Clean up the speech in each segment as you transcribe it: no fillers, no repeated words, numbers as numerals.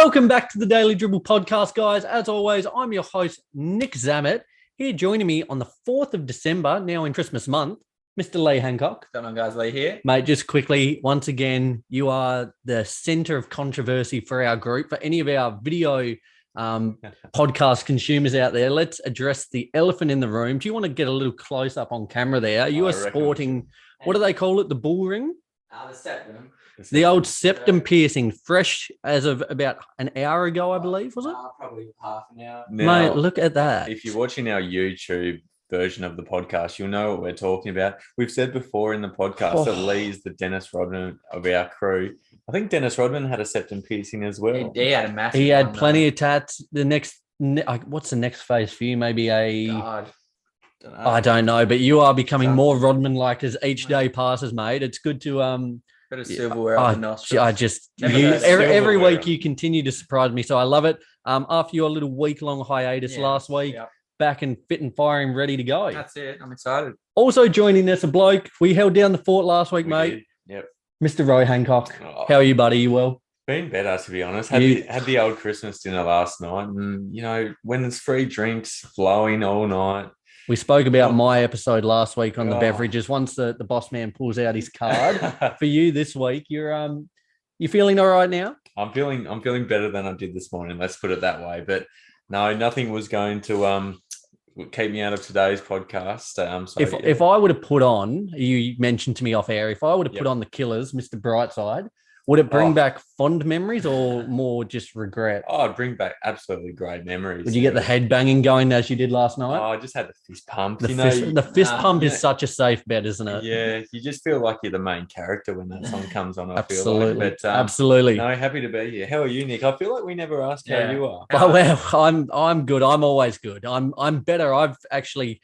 Welcome back to the Daily Dribble podcast, guys. As always, I'm your host, Nick Zammit. Here joining me on the 4th of December, now in Christmas month, Mr. Lee Hancock. What's going on, guys? Lee here. Mate, just quickly, once again, you are the center of controversy for our group. For any of our video podcast consumers out there, let's address the elephant in the room. Do you want to get a little close up on camera there? You are sporting, what do they call it, the bull ring? The septum. The old septum piercing, fresh as of about an hour ago, I believe, was it? Probably half an hour. Now, mate, look at that. If you're watching our YouTube version of the podcast, you'll know what we're talking about. We've said before in the podcast that Lee is the Dennis Rodman of our crew. I think Dennis Rodman had a septum piercing as well. He had a massive He had plenty of tats. The next, what's the next phase for you? Maybe I don't know, but you are becoming more Rodman-like as each day passes, mate. It's good to bit of silverware on the nostrils. Every week you continue to surprise me, so I love it. After your little week-long hiatus last week, back and fit and firing, ready to go. That's it. I'm excited. Also joining us, a bloke we held down the fort last week, mate. Yep. Mr. Roy Hancock. How are you, buddy? You well? Been better, to be honest. Had the old Christmas dinner last night, and when there's free drinks flowing all night. We spoke about my episode last week on the beverages. Once the boss man pulls out his card for you this week, you feeling all right now? I'm feeling better than I did this morning. Let's put it that way. But no, nothing was going to keep me out of today's podcast. If I would have put on, you mentioned to me off air, if I would have put on the Killers, Mr. Brightside, would it bring back fond memories or more just regret? Oh, it'd bring back absolutely great memories. Would you get the head banging going as you did last night? Oh, I just had the fist pump. The fist pump is such a safe bet, isn't it? Yeah, you just feel like you're the main character when that song comes on. Absolutely. But, absolutely. No, happy to be here. How are you, Nick? I feel like we never asked how you are. Oh, well, I'm good. I'm always good. I'm better. I've actually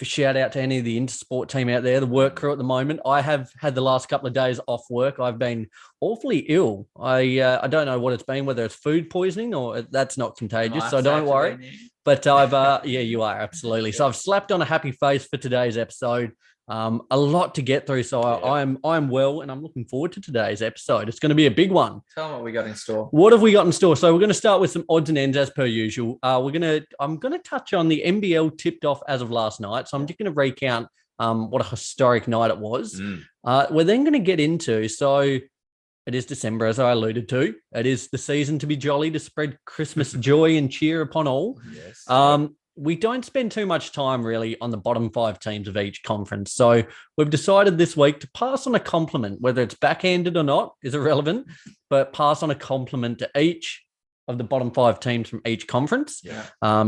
shout out to any of the Intersport team out there, the work crew at the moment. I have had the last couple of days off work. I've been awfully ill. I don't know what it's been, whether it's food poisoning or that's not contagious, so don't worry. But I've, you are, absolutely. So I've slapped on a happy face for today's episode. A lot to get through, so I'm well, and I'm looking forward to today's episode. It's going to be a big one. Tell them what we got in store. What have we got in store? So we're going to start with some odds and ends as per usual. I'm going to touch on the NBL tipped off as of last night. So I'm just going to recount what a historic night it was. We're then going to get into, so it is December, as I alluded to. It is the season to be jolly, to spread Christmas joy and cheer upon all. Yes. We don't spend too much time really on the bottom 5 teams of each conference. So we've decided this week to pass on a compliment, whether it's backhanded or not is irrelevant, but pass on a compliment to each of the bottom 5 teams from each conference.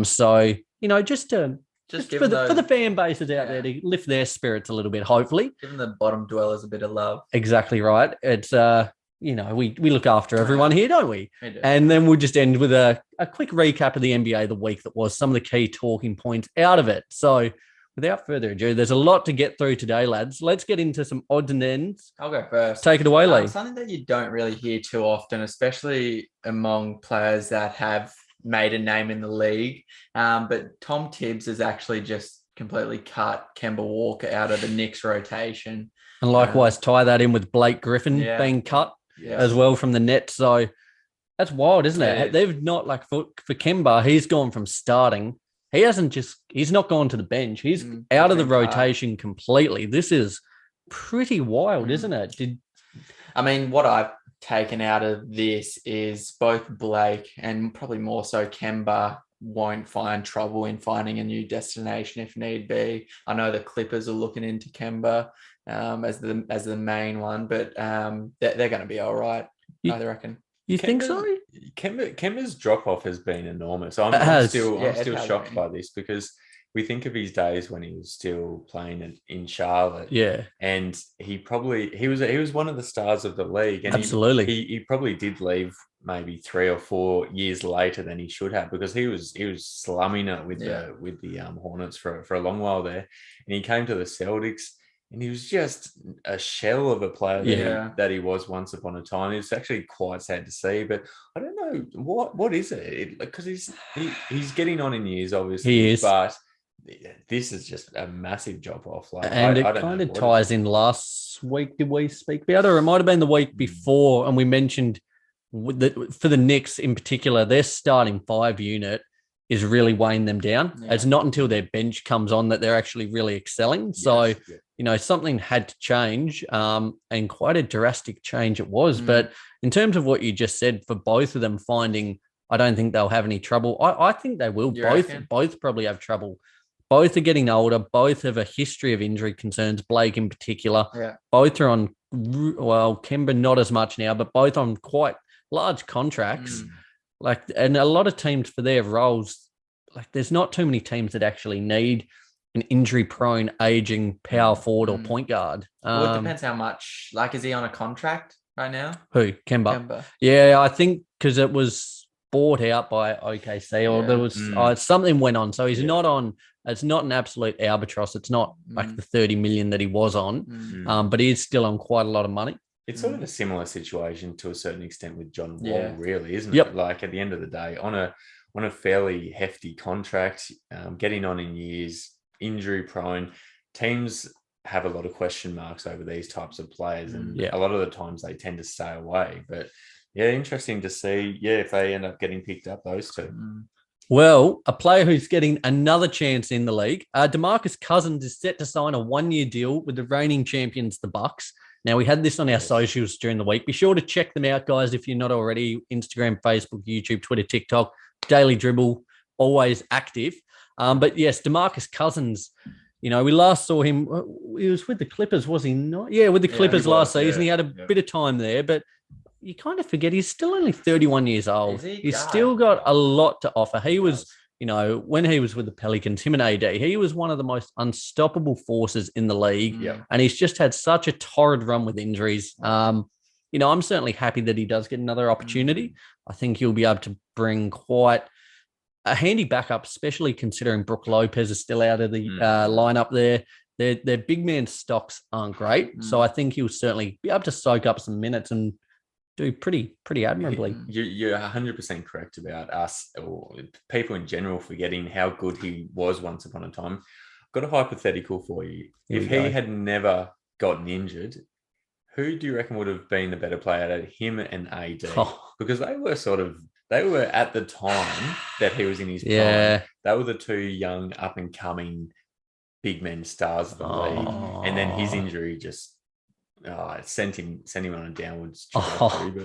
So, just for the fan bases out there to lift their spirits a little bit, hopefully. Giving the bottom dwellers a bit of love. Exactly right. It's, we look after everyone here, don't we? We do. And then we'll just end with a quick recap of the NBA the week that was, some of the key talking points out of it. So without further ado, there's a lot to get through today, lads. Let's get into some odds and ends. I'll go first. Take it away, Lee. Something that you don't really hear too often, especially among players that have made a name in the league. But Tom Tibbs has actually just completely cut Kemba Walker out of the Knicks rotation. And likewise, tie that in with Blake Griffin being cut as well from the net. So that's wild, isn't it? They've not, for Kemba, he's gone from starting. He's not gone to the bench. He's out of the rotation completely. This is pretty wild, isn't it? What I've taken out of this is both Blake and probably more so Kemba won't find trouble in finding a new destination if need be. I know the Clippers are looking into Kemba as the main one, but they're going to be all right, I reckon. You think so? Kemba's drop-off has been enormous. I'm still shocked by this, because we think of his days when he was still playing in Charlotte. Yeah. And he was one of the stars of the league. And absolutely. He probably did leave maybe 3 or 4 years later than he should have, because he was slumming it with the Hornets for a long while there. And he came to the Celtics, and he was just a shell of a player that he was once upon a time. It's actually quite sad to see, but I don't know what is it, because he's getting on in years, obviously. He is, but this is just a massive drop off. And it kind of ties in. Last week, did we speak about it? Or it might have been the week before, and we mentioned for the Knicks in particular, their starting 5 unit is really weighing them down. Yeah. It's not until their bench comes on that they're actually really excelling. So, something had to change, and quite a drastic change it was. But in terms of what you just said, for both of them finding, I don't think they'll have any trouble. I think they will. Both probably have trouble. Both are getting older. Both have a history of injury concerns, Blake in particular. Yeah. Both are on, Kemba not as much now, but both on quite large contracts. And a lot of teams for their roles, there's not too many teams that actually need an injury-prone, aging power forward or point guard. Well, it depends how much. Is he on a contract right now? Who? Kemba. Yeah, I think because it was bought out by OKC, or there was something went on. So he's not on. It's not an absolute albatross. It's not like the 30 million that he was on, but he is still on quite a lot of money. It's sort of a similar situation to a certain extent with John Wall, really, isn't it? Like at the end of the day, on a fairly hefty contract, getting on in years, injury prone, teams have a lot of question marks over these types of players, and a lot of the times they tend to stay away. But interesting to see, if they end up getting picked up, those two. Well, a player who's getting another chance in the league, Demarcus Cousins is set to sign a 1-year deal with the reigning champions, the Bucks. Now, we had this on our socials during the week. Be sure to check them out, guys, if you're not already. Instagram, Facebook, YouTube, Twitter, TikTok, Daily Dribble, always active. But yes, Demarcus Cousins, we last saw him. He was with the Clippers, was he not? Yeah, with the Clippers last season. He had a bit of time there, but you kind of forget he's still only 31 years old. He's still got a lot to offer. He was, when he was with the Pelicans, him and AD, he was one of the most unstoppable forces in the league. And he's just had such a torrid run with injuries. I'm certainly happy that he does get another opportunity. I think he'll be able to bring quite a handy backup, especially considering Brook Lopez is still out of the lineup there. Their big man stocks aren't great. So I think he'll certainly be able to soak up some minutes and do pretty admirably. You're 100% correct about us, or people in general, forgetting how good he was once upon a time. I've got a hypothetical for you. If he had never gotten injured, who do you reckon would have been the better player out of him and AD? Because they were at the time that he was in his prime. They were the two young up and coming big men stars of the league. And then his injury just sent him on a downwards trajectory.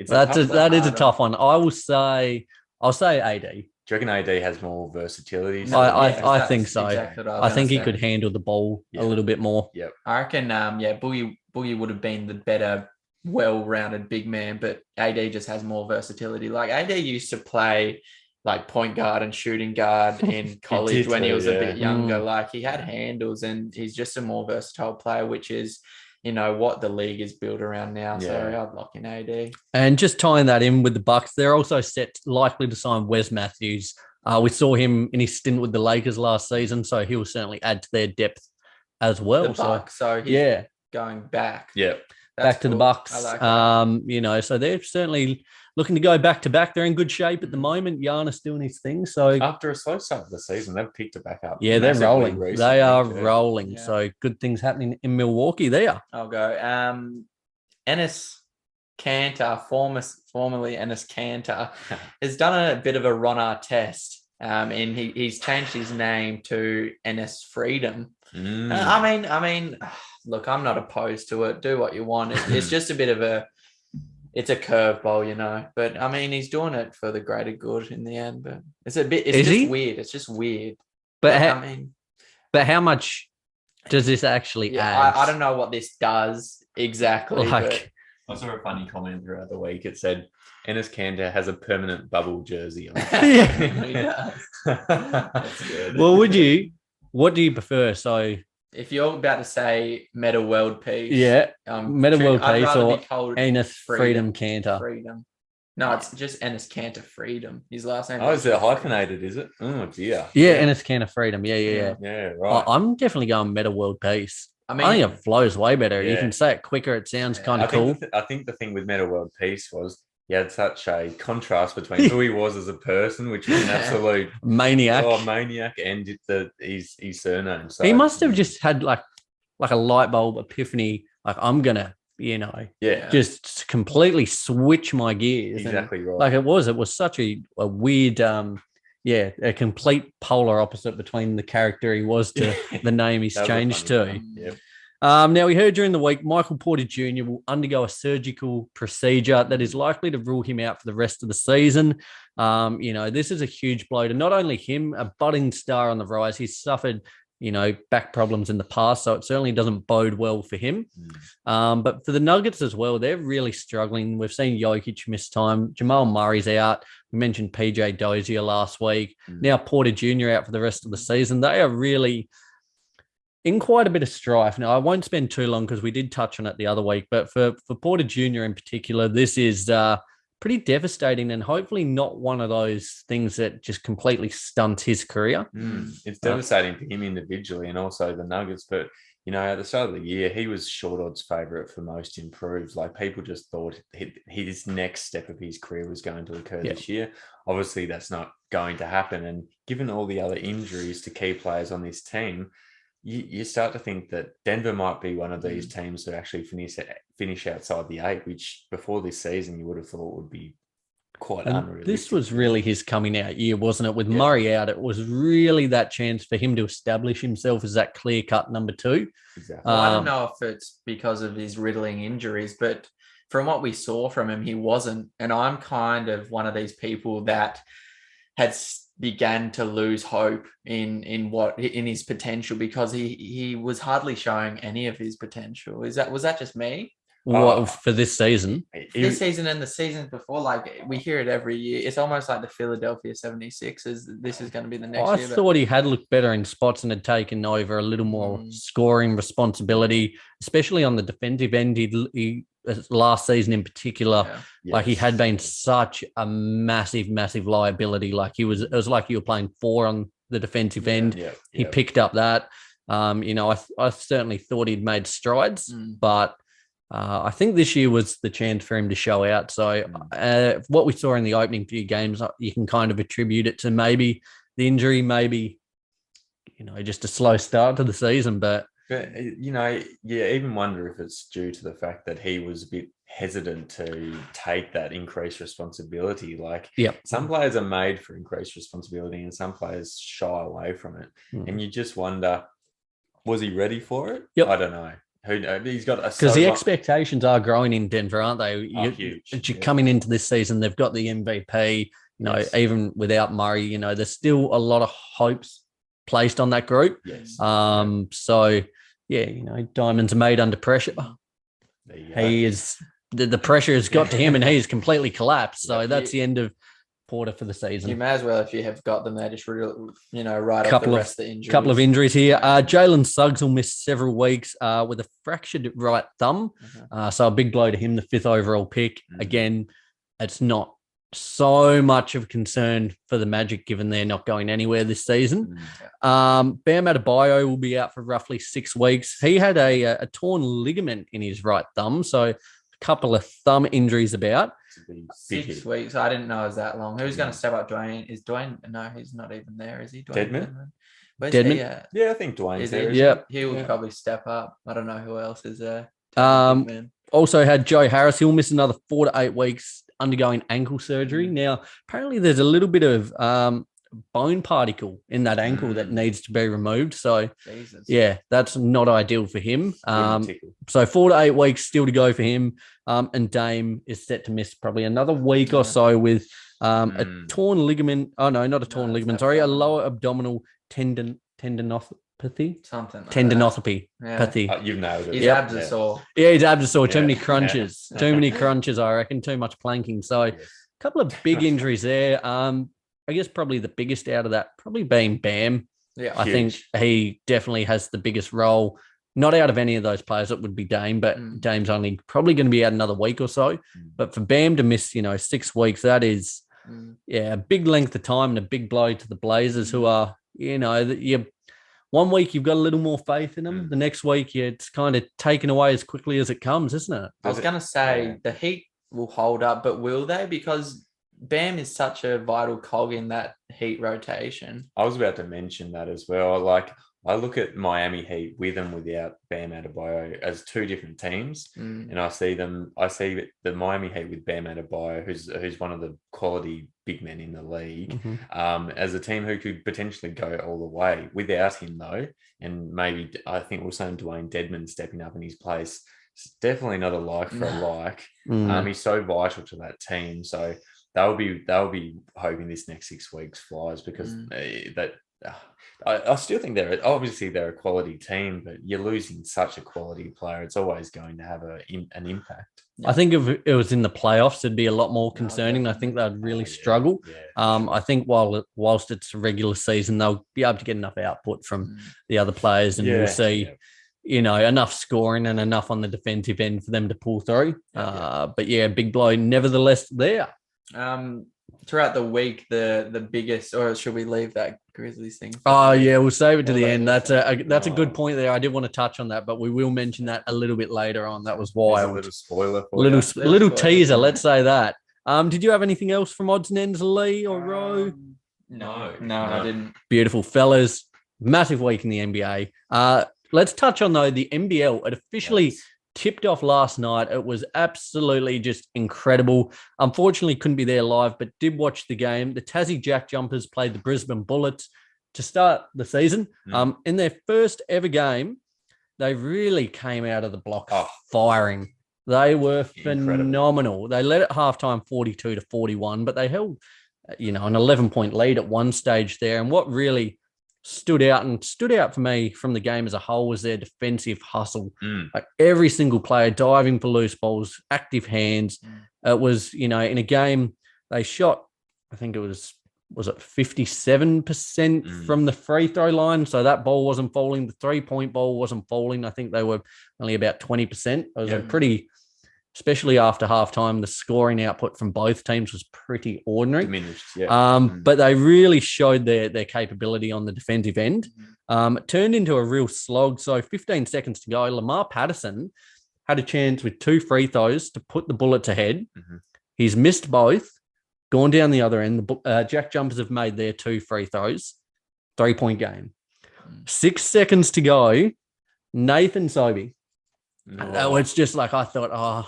That is a tough one. I'll say AD. Do you reckon AD has more versatility? I think so. Exactly I think he could handle the ball a little bit more. Yep. I reckon Boogie would have been the better, well-rounded big man, but AD just has more versatility. AD used to play point guard and shooting guard in college when he was a bit younger. He had handles, and he's just a more versatile player, which is, what the league is built around now. So I'd lock in AD. And just tying that in with the Bucks, they're also likely to sign Wes Matthews. We saw him in his stint with the Lakers last season, so he'll certainly add to their depth as well. The Bucks, so he's going back. Yeah. Back to the Bucks. I like that. So they're certainly looking to go back to back. They're in good shape at the moment. Giannis doing his thing. So after a slow start of the season, they've picked it back up. Yeah, they're rolling. They are rolling. Yeah. So good things happening in Milwaukee there. I'll go. Enes Kanter, formerly Enes Kanter, has done a bit of a Ron Artest. And he's changed his name to Enes Freedom. I mean, look, I'm not opposed to it. Do what you want. It's just a bit of it's a curveball, But I mean, he's doing it for the greater good in the end. But it's weird. It's just weird. But how much does this actually add? I don't know what this does exactly. I saw a funny comment throughout the week. It said, Enes Kanter has a permanent bubble jersey on. That's good. Well, what do you prefer? So if you're about to say Meta World Peace. Meta World Peace or Enes Freedom Kanter. Freedom. No, it's just Enes Kanter Freedom. His last name. Oh, is it hyphenated, is it? Oh, dear. Yeah, Enes Kanter Freedom. Yeah. Yeah, right. I'm definitely going Meta World Peace. I think it flows way better. You can say it quicker. It sounds kind of cool. I think the thing with Meta World Peace was he had such a contrast between who he was as a person, which was an absolute maniac. And his surname. So he must have just had like a light bulb epiphany. I'm gonna just completely switch my gears. Exactly right. Like it was such a weird, a complete polar opposite between the character he was to the name he's changed to. Yep. Now, we heard during the week, Michael Porter Jr. will undergo a surgical procedure that is likely to rule him out for the rest of the season. This is a huge blow to not only him, a budding star on the rise. He's suffered, back problems in the past, so it certainly doesn't bode well for him. But for the Nuggets as well, they're really struggling. We've seen Jokic miss time. Jamal Murray's out. We mentioned PJ Dozier last week. Now Porter Jr. out for the rest of the season. They are really in quite a bit of strife. Now, I won't spend too long because we did touch on it the other week, but for Porter Jr. in particular, this is pretty devastating and hopefully not one of those things that just completely stunts his career. It's devastating for him individually and also the Nuggets, but at the start of the year, he was short odds favourite for most improved. Like people just thought his next step of his career was going to occur this year. Obviously, that's not going to happen. And given all the other injuries to key players on this team, you start to think that Denver might be one of these teams that actually finish outside the 8, which before this season you would have thought would be quite unrealistic. This was really his coming out year, wasn't it? With Murray out, it was really that chance for him to establish himself as that clear-cut number 2. Exactly. Well, I don't know if it's because of his riddling injuries, but from what we saw from him, he wasn't. And I'm kind of one of these people that had began to lose hope in his potential because he was hardly showing any of his potential. Was that just me? For this season? This season and the seasons before, like we hear it every year. It's almost like the Philadelphia 76ers. This is going to be the next year. I thought he had looked better in spots and had taken over a little more scoring responsibility, especially on the defensive end. He last season in particular, like he had been such a massive, massive liability. Like it was like you were playing 4 on the defensive end. He picked up that. I certainly thought he'd made strides, but I think this year was the chance for him to show out. So what we saw in the opening few games, you can kind of attribute it to maybe the injury, maybe, just a slow start to the season. But even wonder if it's due to the fact that he was a bit hesitant to take that increased responsibility. Like some players are made for increased responsibility and some players shy away from it. And you just wonder, was he ready for it? I don't know. He's got because the expectations are growing in Denver, aren't they? Huge. Coming into this season, they've got the MVP. Even without Murray, there's still a lot of hopes placed on that group. Diamonds are made under pressure. He is the pressure has got to him, and he's completely collapsed. So that's the end of Porter for the season. You may as well, if you have got them there, just right off the rest of the injuries. Couple of injuries here. Jalen Suggs will miss several weeks with a fractured right thumb. So a big blow to him, the 5th overall pick. Again, it's not so much of a concern for the Magic, given they're not going anywhere this season. Bam Adebayo will be out for roughly 6 weeks. He had a torn ligament in his right thumb, so a couple of thumb injuries about. 6 weeks. I didn't know it was that long. Who's going to step up? Dwayne? Is Dwayne? No, he's not even there. Is he? Dedmon? Dedmon? Yeah, I think Dwayne's there. Yeah, he will probably step up. I don't know who else is there. Also had Joe Harris. He'll miss another 4 to 8 weeks, undergoing ankle surgery. Now, apparently, there's a little bit of bone particle in that ankle that needs to be removed. So, that's not ideal for him. So 4 to 8 weeks still to go for him. And Dame is set to miss probably another week or so with a torn ligament. Oh, no, not a torn ligament. Sorry, a lower abdominal tendinopathy. Something like tendinopathy. You've nailed it. His abs are sore. Yeah, his abs are sore. Too many crunches. Too many crunches, I reckon. Too much planking. So a couple of big injuries there. I guess probably the biggest out of that probably being Bam. Yeah, I think he definitely has the biggest role. Not out of any of those players, it would be Dame, but Dame's only probably going to be out another week or so. But for Bam to miss, 6 weeks, that is, a big length of time and a big blow to the Blazers, who are, one week you've got a little more faith in them. The next week, it's kind of taken away as quickly as it comes, isn't it? I was going to say the Heat will hold up, but will they? Because Bam is such a vital cog in that Heat rotation. I was about to mention that as well. I look at Miami Heat with and without Bam Adebayo as two different teams, and I see the Miami Heat with Bam Adebayo, who's one of the quality big men in the league, as a team who could potentially go all the way. Without him, though, and maybe I think we're saying Dwayne Dedman stepping up in his place, it's definitely not a like for a like. He's so vital to that team, so they'll be hoping this next 6 weeks flies, because I still think they're a quality team, but you're losing such a quality player. It's always going to have an impact. I think if it was in the playoffs, it'd be a lot more concerning. I think they'd really struggle. Sure. I think whilst it's a regular season, they'll be able to get enough output from the other players, and we'll see, enough scoring and enough on the defensive end for them to pull through. But big blow nevertheless there. Throughout the week, the biggest, or should we leave that Grizzlies thing? We'll save it to the end. That's a good point there. I did want to touch on that, but we will mention that a little bit later on. That was why. A little spoiler for little teaser, let's say that. Did you have anything else from odds and ends, Lee or Ro? No, I didn't. Beautiful, fellas. Massive week in the NBA. Let's touch on, though, the NBL. It officially tipped off last night. It was absolutely just incredible. Unfortunately, couldn't be there live, but did watch the game. The Tassie JackJumpers played the Brisbane Bullets to start the season. In their first ever game, they really came out of the block firing. They were phenomenal. Incredible. They led at halftime 42-41, but they held, an 11-point lead at one stage there. And what really stood out for me from the game as a whole was their defensive hustle. Like every single player diving for loose balls, active hands. It was, in a game they shot, I think it was it 57% from the free throw line. So that ball wasn't falling. The 3-point ball wasn't falling. I think they were only about 20%. It was a pretty, especially after halftime, the scoring output from both teams was pretty ordinary. Diminished, but they really showed their capability on the defensive end. It turned into a real slog. So 15 seconds to go. Lamar Patterson had a chance with 2 free throws to put the Bullets ahead. He's missed both, gone down the other end. The Jack Jumpers have made their 2 free throws. 3-point game. 6 seconds to go. Nathan Sobey. It's just like I thought,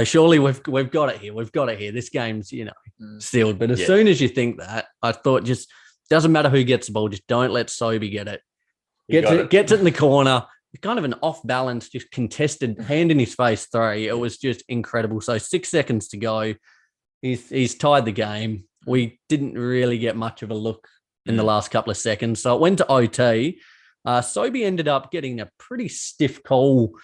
surely we've got it here. We've got it here. This game's, sealed. But as soon as you think that, I thought just doesn't matter who gets the ball. Just don't let Sobey get it. Gets it in the corner. Kind of an off balance, just contested hand in his face 3. It was just incredible. So 6 seconds to go. He's tied the game. We didn't really get much of a look in the last couple of seconds. So it went to OT. Sobey ended up getting a pretty stiff call.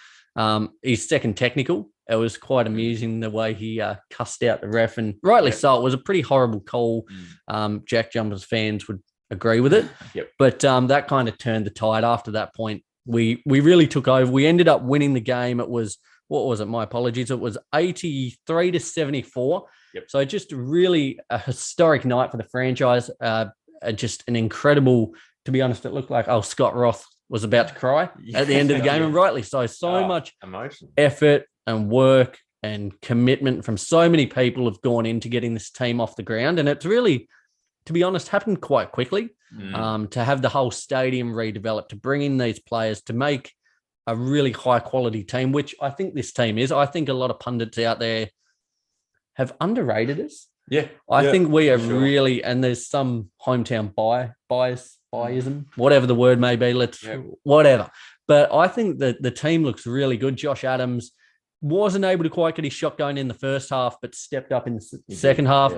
His second technical. It was quite amusing the way he cussed out the ref, and rightly so. It was a pretty horrible call. Jack Jumpers fans would agree with it. But that kind of turned the tide after that point. We really took over. We ended up winning the game. It was, what was it? My apologies. It was 83-74. So just really a historic night for the franchise. Just an incredible, to be honest, it looked like Scott Roth was about to cry at the end of the game, and rightly so. So much emotion, effort and work and commitment from so many people have gone into getting this team off the ground. And it's really, to be honest, happened quite quickly. To have the whole stadium redeveloped, to bring in these players, to make a really high quality team, which I think this team is. I think a lot of pundits out there have underrated us. I think we are really, and there's some hometown biasism, whatever the word may be, whatever. But I think that the team looks really good. Josh Adams wasn't able to quite get his shot going in the first half, but stepped up in the second half.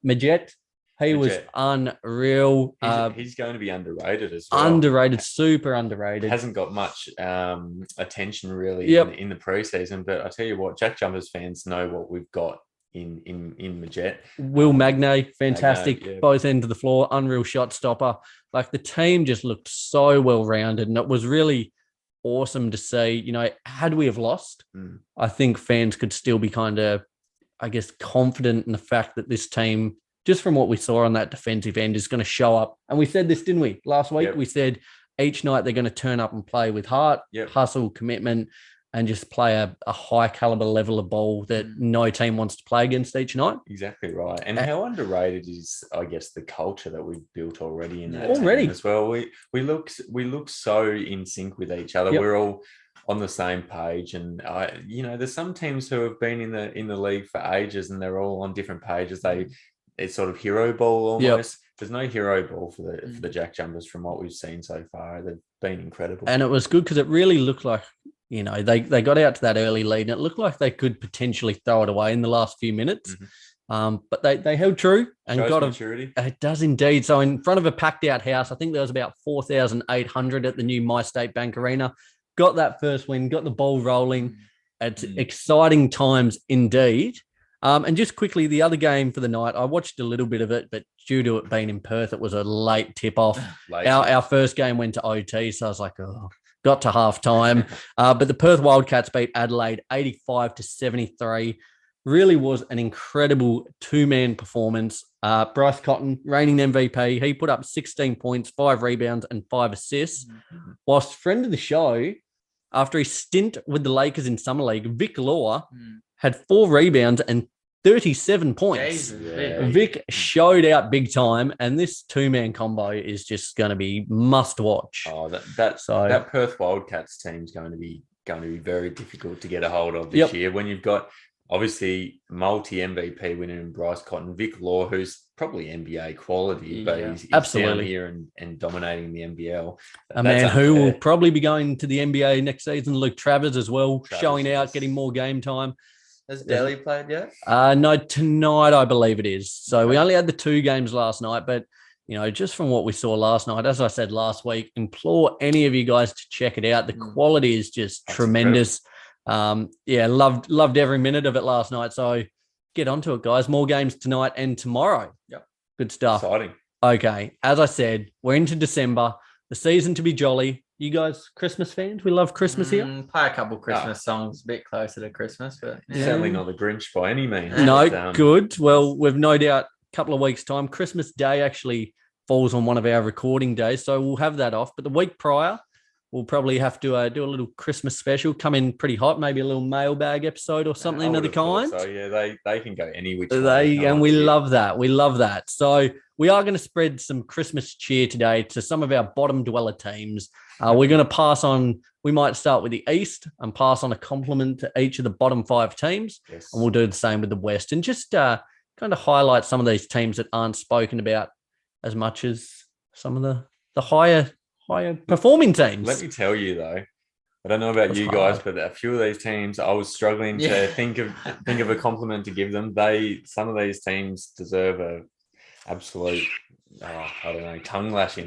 Majet, he was unreal. He's going to be underrated as well. Underrated, super underrated. Hasn't got much attention really in the preseason, but I tell you what, Jack Jumpers fans know what we've got in Majet. Will Magnay, fantastic, both ends of the floor, unreal shot stopper. Like the team just looked so well rounded, and it was really awesome to see. Had we have lost, I think fans could still be kind of, I guess, confident in the fact that this team, just from what we saw on that defensive end, is going to show up. And we said this, didn't we? Last week, we said each night they're going to turn up and play with heart, hustle, commitment. and just play a high caliber level of ball that no team wants to play against each night. Exactly right. And how underrated is, I guess, the culture that we've built already in that Already. team as well. We look so in sync with each other. Yep. We're all on the same page, and there's some teams who have been in the league for ages, and they're all on different pages. It's sort of hero ball almost. Yep. There's no hero ball for the JackJumpers from what we've seen so far. They've been incredible, and it was good because it really looked like, they got out to that early lead, and it looked like they could potentially throw it away in the last few minutes. But they held true and Shows got maturity. It does indeed. So in front of a packed out house, I think there was about 4,800 at the new MyState Bank Arena. Got that first win, got the ball rolling. It's exciting times indeed. And just quickly, the other game for the night, I watched a little bit of it, but due to it being in Perth, it was a late tip-off. Our first game went to OT, so I was like, got to half-time. But the Perth Wildcats beat Adelaide 85-73. Really was an incredible two-man performance. Bryce Cotton, reigning MVP, he put up 16 points, 5 rebounds, and 5 assists. Whilst friend of the show, after his stint with the Lakers in Summer League, Vic Law had 4 rebounds and 37 points. Vic showed out big time, and this two-man combo is just going to be must watch. Oh, that Perth Wildcats team is going to be very difficult to get a hold of this year when you've got obviously multi-MVP winner in Bryce Cotton, Vic Law, who's probably NBA quality, but he's down here and dominating the NBL. A man who will probably be going to the NBA next season, Luke Travers as well, showing out, getting more game time. Has Delhi played yet? No, tonight I believe it is. So we only had the 2 games last night, but just from what we saw last night, as I said last week, implore any of you guys to check it out. The quality is just tremendous. Loved every minute of it last night. So get onto it, guys. More games tonight and tomorrow. Yep. Good stuff. Exciting. Okay. As I said, we're into December, the season to be jolly. You guys, Christmas fans? We love Christmas here. Play a couple Christmas songs a bit closer to Christmas, but certainly not the Grinch by any means. No, good. Well, we've no doubt a couple of weeks' time. Christmas Day actually falls on one of our recording days, so we'll have that off. But the week prior, we'll probably have to do a little Christmas special, come in pretty hot, maybe a little mailbag episode or something of the kind. So yeah, they can go any which way. And we love that. We love that. So we are going to spread some Christmas cheer today to some of our bottom dweller teams. We're going to pass on, we might start with the East and pass on a compliment to each of the bottom 5 teams. Yes. And we'll do the same with the West and just kind of highlight some of these teams that aren't spoken about as much as some of the higher performing teams. Let me tell you though, I don't know about you guys, but a few of these teams, I was struggling to think of a compliment to give them. Some of these teams deserve a absolute, I don't know, tongue lashing.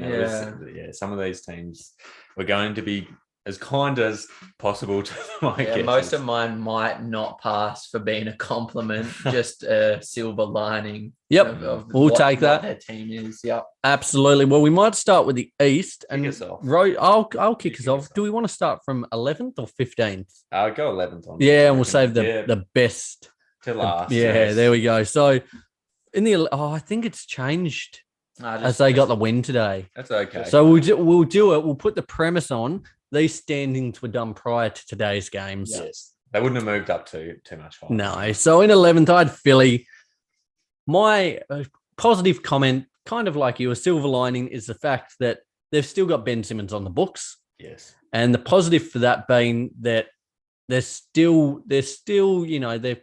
Some of these teams were going to be as kind as possible to them. Most of mine might not pass for being a compliment, just a silver lining. Yep, we'll take that. Their team is. Yep, absolutely. Well, we might start with the East and kick us off. I'll kick us off. Do we want to start from 11th or 15th? I'll go 11th on. Yeah, and we'll save the best to last. There we go. So in I think it's changed as they got the win today. That's okay. So we'll do it. We'll put the premise on. These standings were done prior to today's games. Yes. They wouldn't have moved up too much higher. No. So in 11th, I had Philly. My positive comment, kind of like you, a silver lining, is the fact that they've still got Ben Simmons on the books. Yes. And the positive for that being that they're still, they're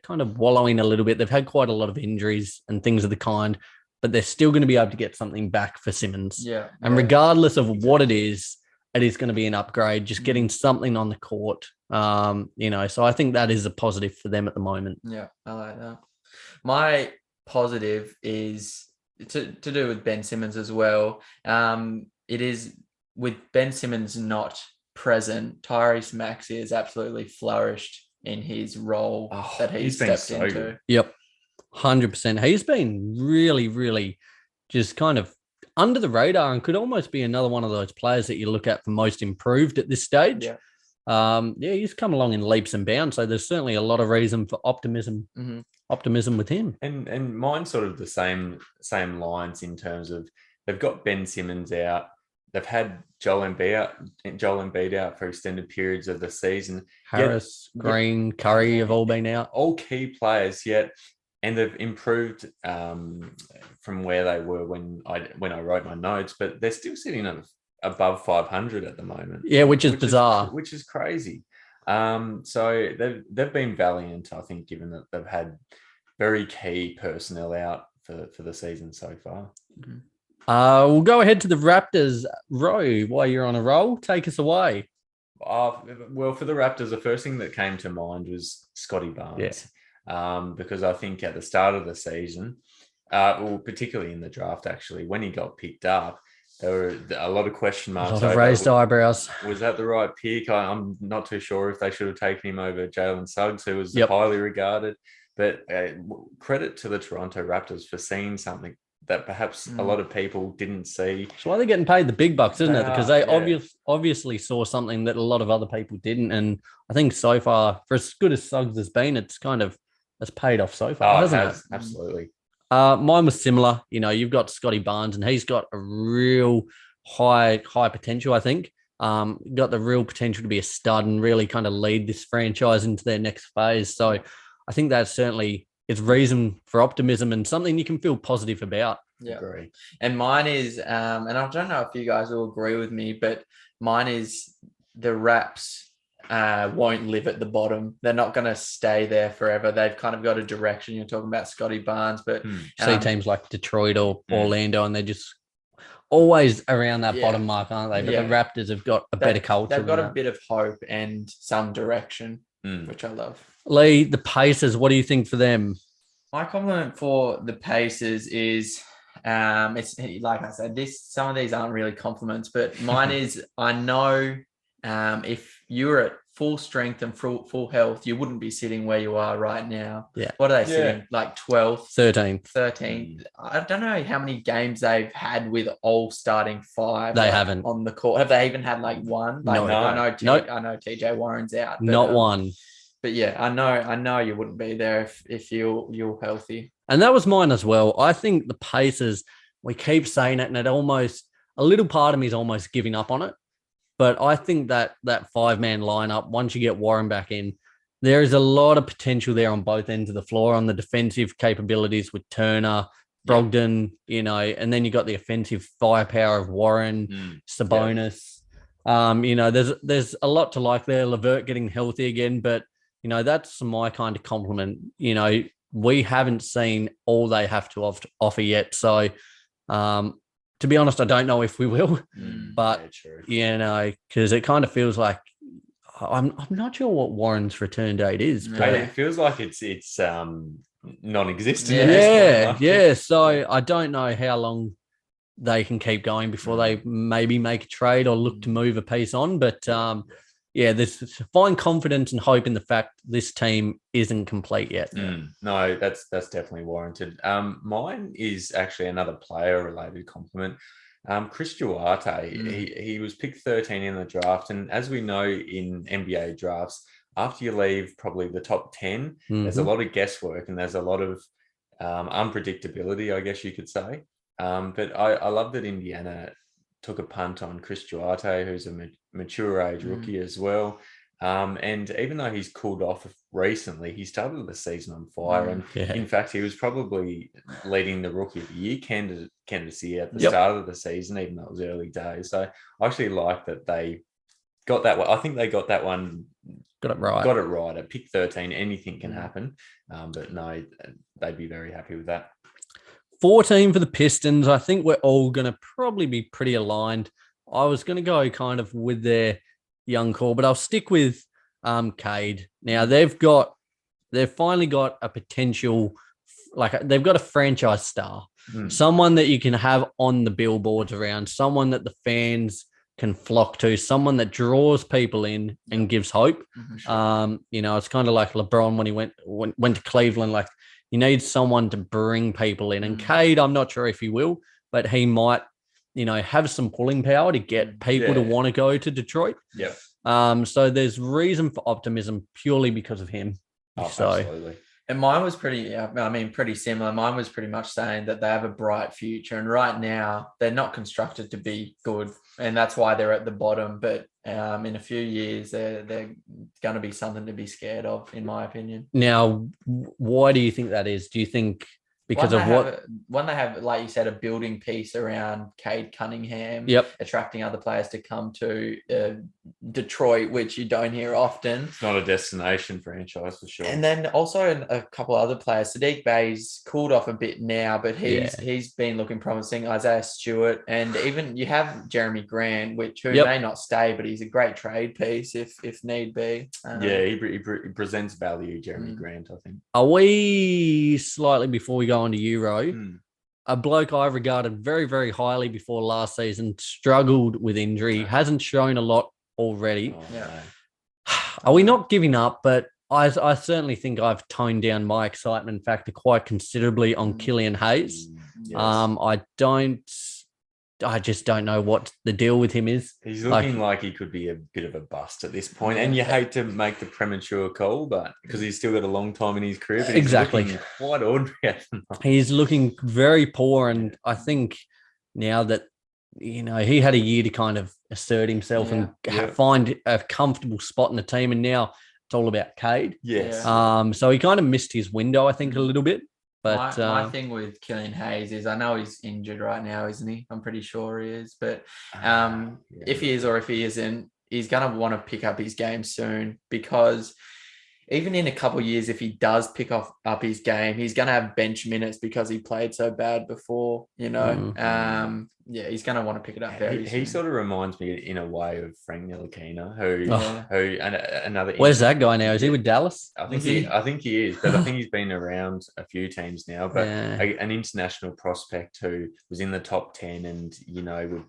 kind of wallowing a little bit. They've had quite a lot of injuries and things of the kind, but they're still going to be able to get something back for Simmons. Yeah. And regardless of what it is going to be an upgrade, just getting something on the court. So I think that is a positive for them at the moment. Yeah, I like that. My positive is to do with Ben Simmons as well. It is with Ben Simmons not present, Tyrese Maxey has absolutely flourished in his role that he's stepped into. Good. Yep, 100%. He's been really, really just kind of under the radar and could almost be another one of those players that you look at for most improved at this stage. Yeah. He's come along in leaps and bounds. So there's certainly a lot of reason for optimism with him. And mine's sort of the same lines in terms of they've got Ben Simmons out. they've had Joel Embiid out for extended periods of the season. Harris, Green, Curry have all been out. All key players yet. And they've improved from where they were when I wrote my notes, but they're still sitting at above 500 at the moment. Yeah, which is bizarre. Which is crazy. So they've been valiant, I think, given that they've had very key personnel out for the season so far. We'll go ahead to the Raptors. Ro, while you're on a roll, take us away. Well, for the Raptors, the first thing that came to mind was Scotty Barnes. Yeah. Because I think at the start of the season, particularly in the draft, actually, when he got picked up, there were a lot of question marks. A lot of raised eyebrows. Was that the right pick? I'm not too sure if they should have taken him over Jalen Suggs, who was highly regarded. But credit to the Toronto Raptors for seeing something that perhaps a lot of people didn't see. That's why they're getting paid the big bucks, isn't it? Because they obviously saw something that a lot of other people didn't. And I think so far, for as good as Suggs has been, it's paid off so far, hasn't it? Absolutely. Mine was similar. You know, you've got Scotty Barnes, and he's got a real high potential, I think. Got the real potential to be a stud and really kind of lead this franchise into their next phase. So I think that certainly is reason for optimism and something you can feel positive about. Yeah. Agree. And mine is, and I don't know if you guys will agree with me, but mine is the Raps won't live at the bottom. They're not going to stay there forever. They've kind of got a direction. You're talking about Scotty Barnes, but see teams like Detroit or Orlando, and they're just always around that bottom mark, aren't they? But the Raptors have got a better culture. They've got a bit of hope and some direction, which I love. Lee, the Pacers, what do you think for them? My compliment for the Pacers is, it's like I said, some of these aren't really compliments, but mine is, I know if you were at full strength and full health, you wouldn't be sitting where you are right now. Yeah. What are they sitting? Like 12th? 13th. I don't know how many games they've had with all starting five. They haven't. On the court. Have they even had like one? Like, No. I know TJ Warren's out. But, Not one. But yeah, I know you wouldn't be there if you're healthy. And that was mine as well. I think the Pacers, we keep saying it, and a little part of me is almost giving up on it. But I think that five-man lineup, once you get Warren back in, there is a lot of potential there on both ends of the floor on the defensive capabilities with Turner, Brogdon, and then you got the offensive firepower of Warren, Sabonis. There's a lot to like there. LeVert getting healthy again, but that's my kind of compliment. We haven't seen all they have to offer yet. So, to be honest, I don't know if we will, but because it kind of feels like I'm not sure what Warren's return date is. But it feels like it's non-existent. Yeah. So I don't know how long they can keep going before they maybe make a trade or look to move a piece on. But there's find confidence and hope in the fact this team isn't complete yet. No, that's definitely warranted. Mine is actually another player-related compliment. Chris Juarte, he was picked 13 in the draft, and as we know in NBA drafts, after you leave probably the top 10, there's a lot of guesswork and there's a lot of unpredictability, I guess you could say. But I love that Indiana took a punt on Chris Juarte, who's a mature age rookie as well. And even though he's cooled off recently, he started the season on fire. And in fact, he was probably leading the Rookie of the Year candidacy at the start of the season, even though it was early days. So I actually like that they got that one. I think they got that one. Got it right. Got it right. At pick 13, anything can happen. But no, they'd be very happy with that. 14 for the Pistons. I think we're all going to probably be pretty aligned. I was going to go kind of with their young core, but I'll stick with Cade. Now they've finally got a potential, they've got a franchise star, someone that you can have on the billboards around, someone that the fans can flock to, someone that draws people in and gives hope. Sure. It's kind of like LeBron when he went to Cleveland. You need someone to bring people in. And Cade, I'm not sure if he will, but he might, have some pulling power to get people to want to go to Detroit. Yeah. So there's reason for optimism purely because of him. Absolutely. And mine was pretty similar. Mine was pretty much saying that they have a bright future. And right now, they're not constructed to be good. And that's why they're at the bottom. But in a few years, they're going to be something to be scared of, in my opinion. Now, why do you think that is? Do you think because of what? When they have, like you said, a building piece around Cade Cunningham, attracting other players to come to Detroit, which you don't hear often. It's not a destination franchise for sure. And then also a couple other players. Sadiq Bey's cooled off a bit now, but he's been looking promising. Isaiah Stewart, and even you have Jeremy Grant, who may not stay, but he's a great trade piece if need be. He presents value, Jeremy Grant, I think. Are we slightly before we go on to Euro? A bloke I regarded very, very highly before last season struggled with injury, hasn't shown a lot already. Are we not giving up? But I certainly think I've toned down my excitement factor quite considerably on Killian Hayes. I just don't know what the deal with him is. He's looking like he could be a bit of a bust at this point. And you hate to make the premature call, but because he's still got a long time in his career. But he's looking quite ordinary at the moment. He's looking very poor. And I think now that, he had a year to kind of assert himself and find a comfortable spot in the team. And now it's all about Cade. Yes. So he kind of missed his window, I think, a little bit. But my thing with Killian Hayes is I know he's injured right now, isn't he? I'm pretty sure he is. But if he is or if he isn't, he's going to want to pick up his game soon, because even in a couple of years, if he does pick up his game, he's going to have bench minutes because he played so bad before, he's going to want to pick it up very soon. He sort of reminds me in a way of Frank Ntilikina, who another. Where's that guy now? Is he with Dallas? I think he is, but I think he's been around a few teams now. But an international prospect who was in the top 10 and,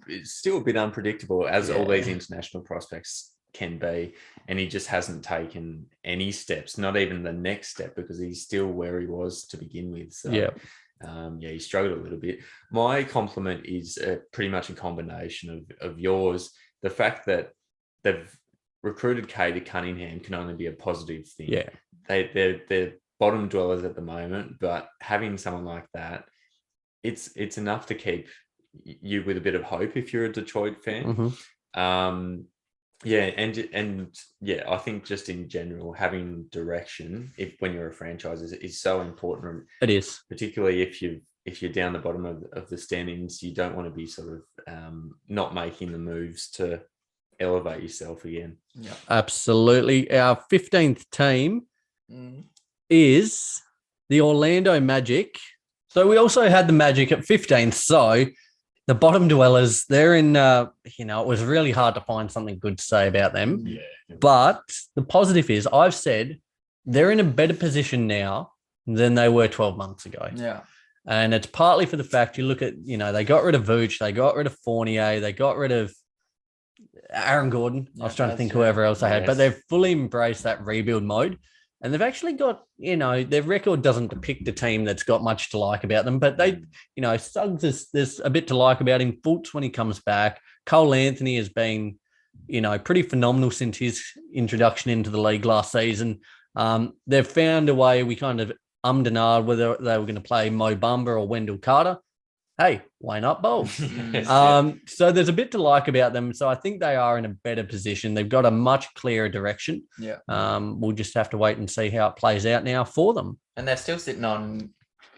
is still a bit unpredictable, as all these international prospects can be, and he just hasn't taken any steps, not even the next step, because he's still where he was to begin with. So he struggled a little bit. My compliment is pretty much a combination of yours. The fact that they've recruited Cade Cunningham can only be a positive thing. They're bottom dwellers at the moment, but having someone like that, it's enough to keep you with a bit of hope if you're a Detroit fan. I think just in general, having direction when you're a franchise is so important. It is, particularly if you're down the bottom of the standings. You don't want to be sort of not making the moves to elevate yourself again. Yeah, absolutely. Our 15th team is the Orlando Magic. So we also had the Magic at 15th. So the bottom dwellers, they're in, it was really hard to find something good to say about them. Yeah. But the positive is I've said they're in a better position now than they were 12 months ago. Yeah. And it's partly for the fact you look at, they got rid of Vooch, they got rid of Fournier, they got rid of Aaron Gordon. I was trying to think whoever else they had, but they've fully embraced that rebuild mode. And they've actually got, their record doesn't depict a team that's got much to like about them, but they, Suggs, there's a bit to like about him. Fultz when he comes back. Cole Anthony has been, pretty phenomenal since his introduction into the league last season. They've found a way. We kind of ummed and ahed whether they were going to play Mo Bamba or Wendell Carter. Hey, why not both? So there's a bit to like about them. So I think they are in a better position. They've got a much clearer direction. Yeah. We'll just have to wait and see how it plays out now for them. And they're still sitting on,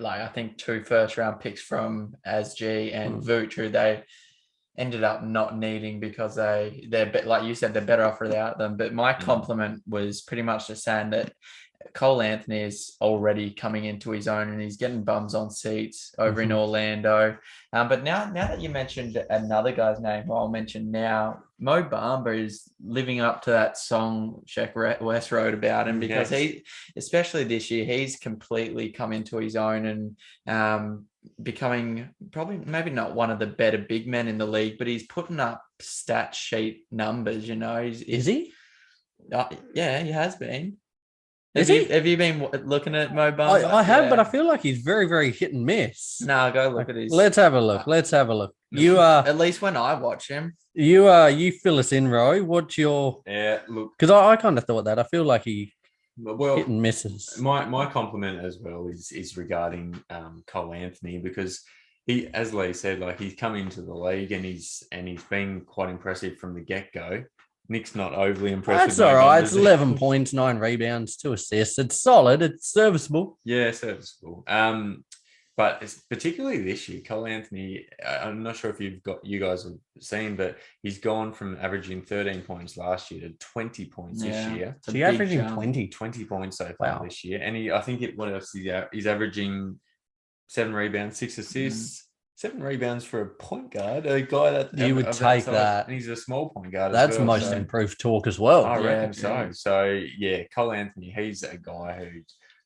I think 2 first-round picks from ASG and Vooch, who they ended up not needing because they're like you said, they're better off without them. But my compliment was pretty much just saying that Cole Anthony is already coming into his own and he's getting bums on seats over in Orlando. But now that you mentioned another guy's name, who I'll mention now, Mo Bamba is living up to that song Sheck West wrote about him, because he, especially this year, he's completely come into his own and becoming probably maybe not one of the better big men in the league, but he's putting up stat sheet numbers, Is he? Yeah, he has been. Have you been looking at Mo Bamba? I have, but I feel like he's very, very hit and miss. No, go look at his. Let's have a look. You are at least when I watch him. You fill us in, Roy. What's your look? Because I kind of thought that. I feel like he Well, hit and misses. My compliment as well is regarding Cole Anthony, because he, as Lee said, like he's come into the league and he's been quite impressive from the get-go. Nick's not overly impressive. That's all right. It's 11 points, 9 rebounds, 2 assists. It's solid. It's serviceable. Yeah, serviceable. But it's particularly this year, Cole Anthony, I'm not sure if you guys have seen, but he's gone from averaging 13 points last year to 20 points this year. So he's averaging 20 points so far this year. And what else he's averaging 7 rebounds, 6 assists. 7 rebounds for a point guard, a guy that you would take that, and he's a small point guard. That's most improved talk as well. I reckon so. So yeah, Cole Anthony, he's a guy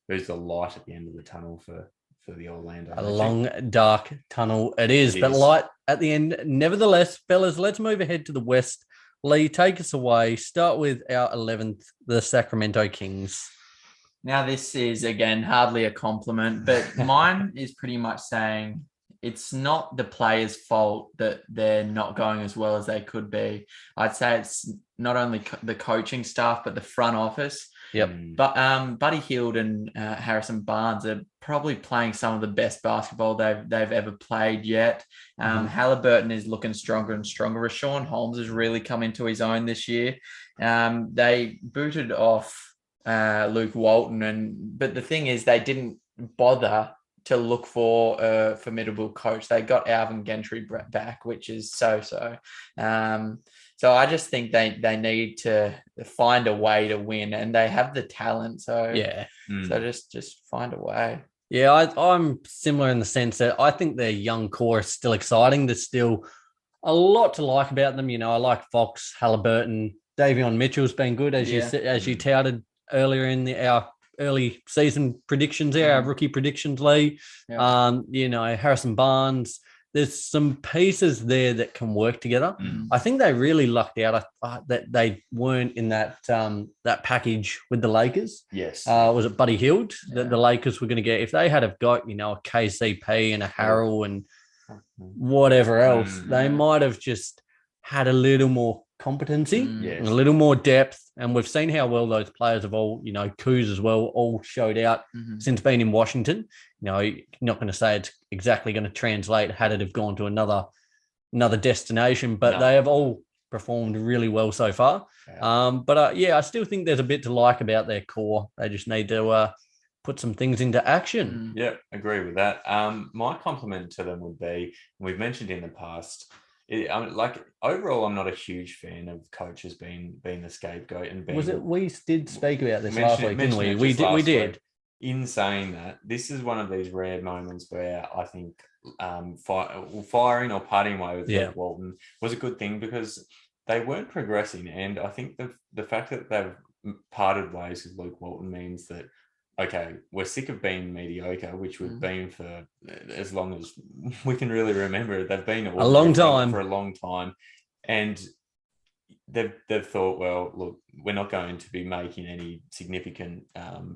who's the light at the end of the tunnel for the Orlando. A long, dark tunnel it is, but light at the end. Nevertheless, fellas, let's move ahead to the West. Lee, take us away. Start with our 11th, the Sacramento Kings. Now, this is, again, hardly a compliment, but mine is pretty much saying it's not the players' fault that they're not going as well as they could be. I'd say it's not only the coaching staff, but the front office. Yep. But Buddy Hield and Harrison Barnes are probably playing some of the best basketball they've ever played yet. Halliburton is looking stronger and stronger. Rashawn Holmes has really come into his own this year. They booted off Luke Walton, but the thing is, they didn't bother to look for a formidable coach. They got Alvin Gentry back, which is so. So I just think they need to find a way to win, and they have the talent. So so just find a way. Yeah, I'm similar in the sense that I think their young core is still exciting. There's still a lot to like about them. You know, I like Fox, Halliburton, Davion Mitchell's been good, as you touted earlier in our early season predictions there, our rookie predictions, Lee. You know, Harrison Barnes. There's some pieces there that can work together. I think they really lucked out that they weren't in that package with the Lakers. Yes. Was it Buddy Hield that the Lakers were going to get? If they had have got, you know, a KCP and a Harrell and whatever else, they might have just had a little more competency and a little more depth. And we've seen how well those players have all, you know, Kuz as well, all showed out since being in Washington. You know, you're not going to say it's exactly going to translate had it have gone to another destination, but they have all performed really well so far. But I still think there's a bit to like about their core. They just need to put some things into action. Yeah, agree with that. My compliment to them would be, we've mentioned in the past, overall, I'm not a huge fan of coaches being the scapegoat and being. We did speak about this last week, didn't we? We did. In saying that, this is one of these rare moments where I think firing or parting way with Luke Walton was a good thing, because they weren't progressing, and I think the fact that they've parted ways with Luke Walton means that, okay, we're sick of being mediocre, which we've been for as long as we can really remember. They've been a long time for a long time, and they've thought, well, look, we're not going to be making any significant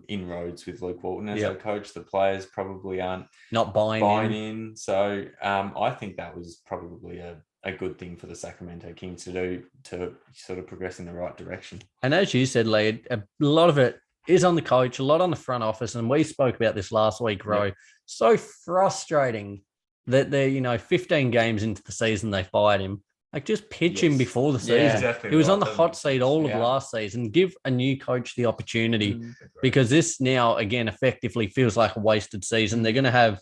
inroads with Luke Walton as our coach. The players probably aren't not buying in. So I think that was probably a good thing for the Sacramento Kings to do, to sort of progress in the right direction. And as you said, Lee, a lot of it is on the coach, a lot on the front office. And we spoke about this last week, Ro. So frustrating that they're, 15 games into the season, they fired him. Like, just pitch him before the season. Exactly. He was on the hot seat all of last season. Give a new coach the opportunity, because this now, again, effectively feels like a wasted season. They're going to have,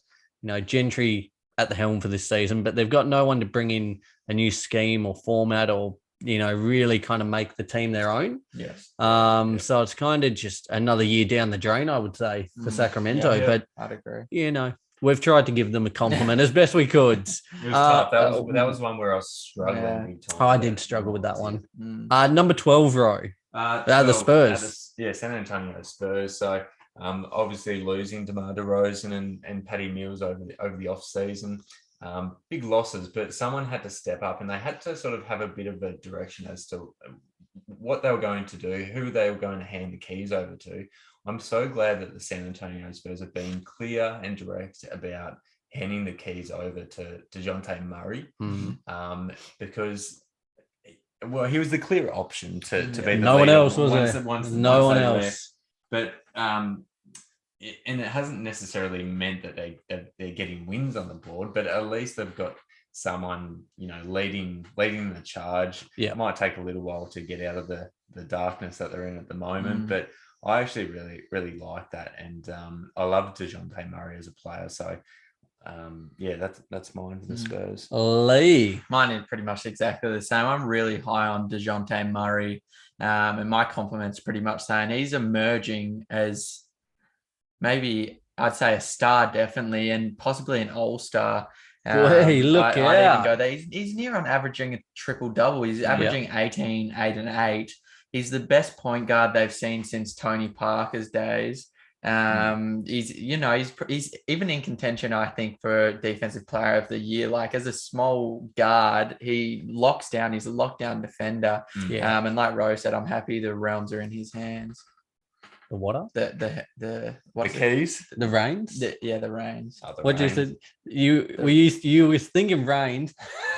Gentry at the helm for this season, but they've got no one to bring in a new scheme or format or, really kind of make the team their own. Yes. So it's kind of just another year down the drain, I would say, for Sacramento. But, I'd agree. We've tried to give them a compliment as best we could. It was tough. That was one where I was struggling. I did struggle with that one. Number 12, Ro. The Spurs. San Antonio Spurs. So obviously losing DeMar DeRozan and Patty Mills over the off season. Big losses, but someone had to step up, and they had to sort of have a bit of a direction as to what they were going to do, who they were going to hand the keys over to. I'm so glad that the San Antonio Spurs have been clear and direct about handing the keys over to Dejounte Murray, because, well, he was the clear option to be the no leader. one else was there. No one else. but and it hasn't necessarily meant that they're getting wins on the board, but at least they've got someone, leading the charge. Yeah. It might take a little while to get out of the darkness that they're in at the moment, but I actually really, really like that. And I love Dejounte Murray as a player. So that's mine for the Spurs. Lee. Mine is pretty much exactly the same. I'm really high on Dejounte Murray. And my compliment's pretty much saying he's emerging as maybe I'd say a star, definitely, and possibly an all-star. Hey, look I'd out. even go there. He's near on averaging a triple-double. He's averaging 18, 8, and 8. He's the best point guard they've seen since Tony Parker's days. He's even in contention, I think, for Defensive Player of the Year. Like, as a small guard, he locks down. He's a lockdown defender. And like Rose said, I'm happy the realms are in his hands. The what up? The keys? The reins? The reins. What you said? You was thinking reins,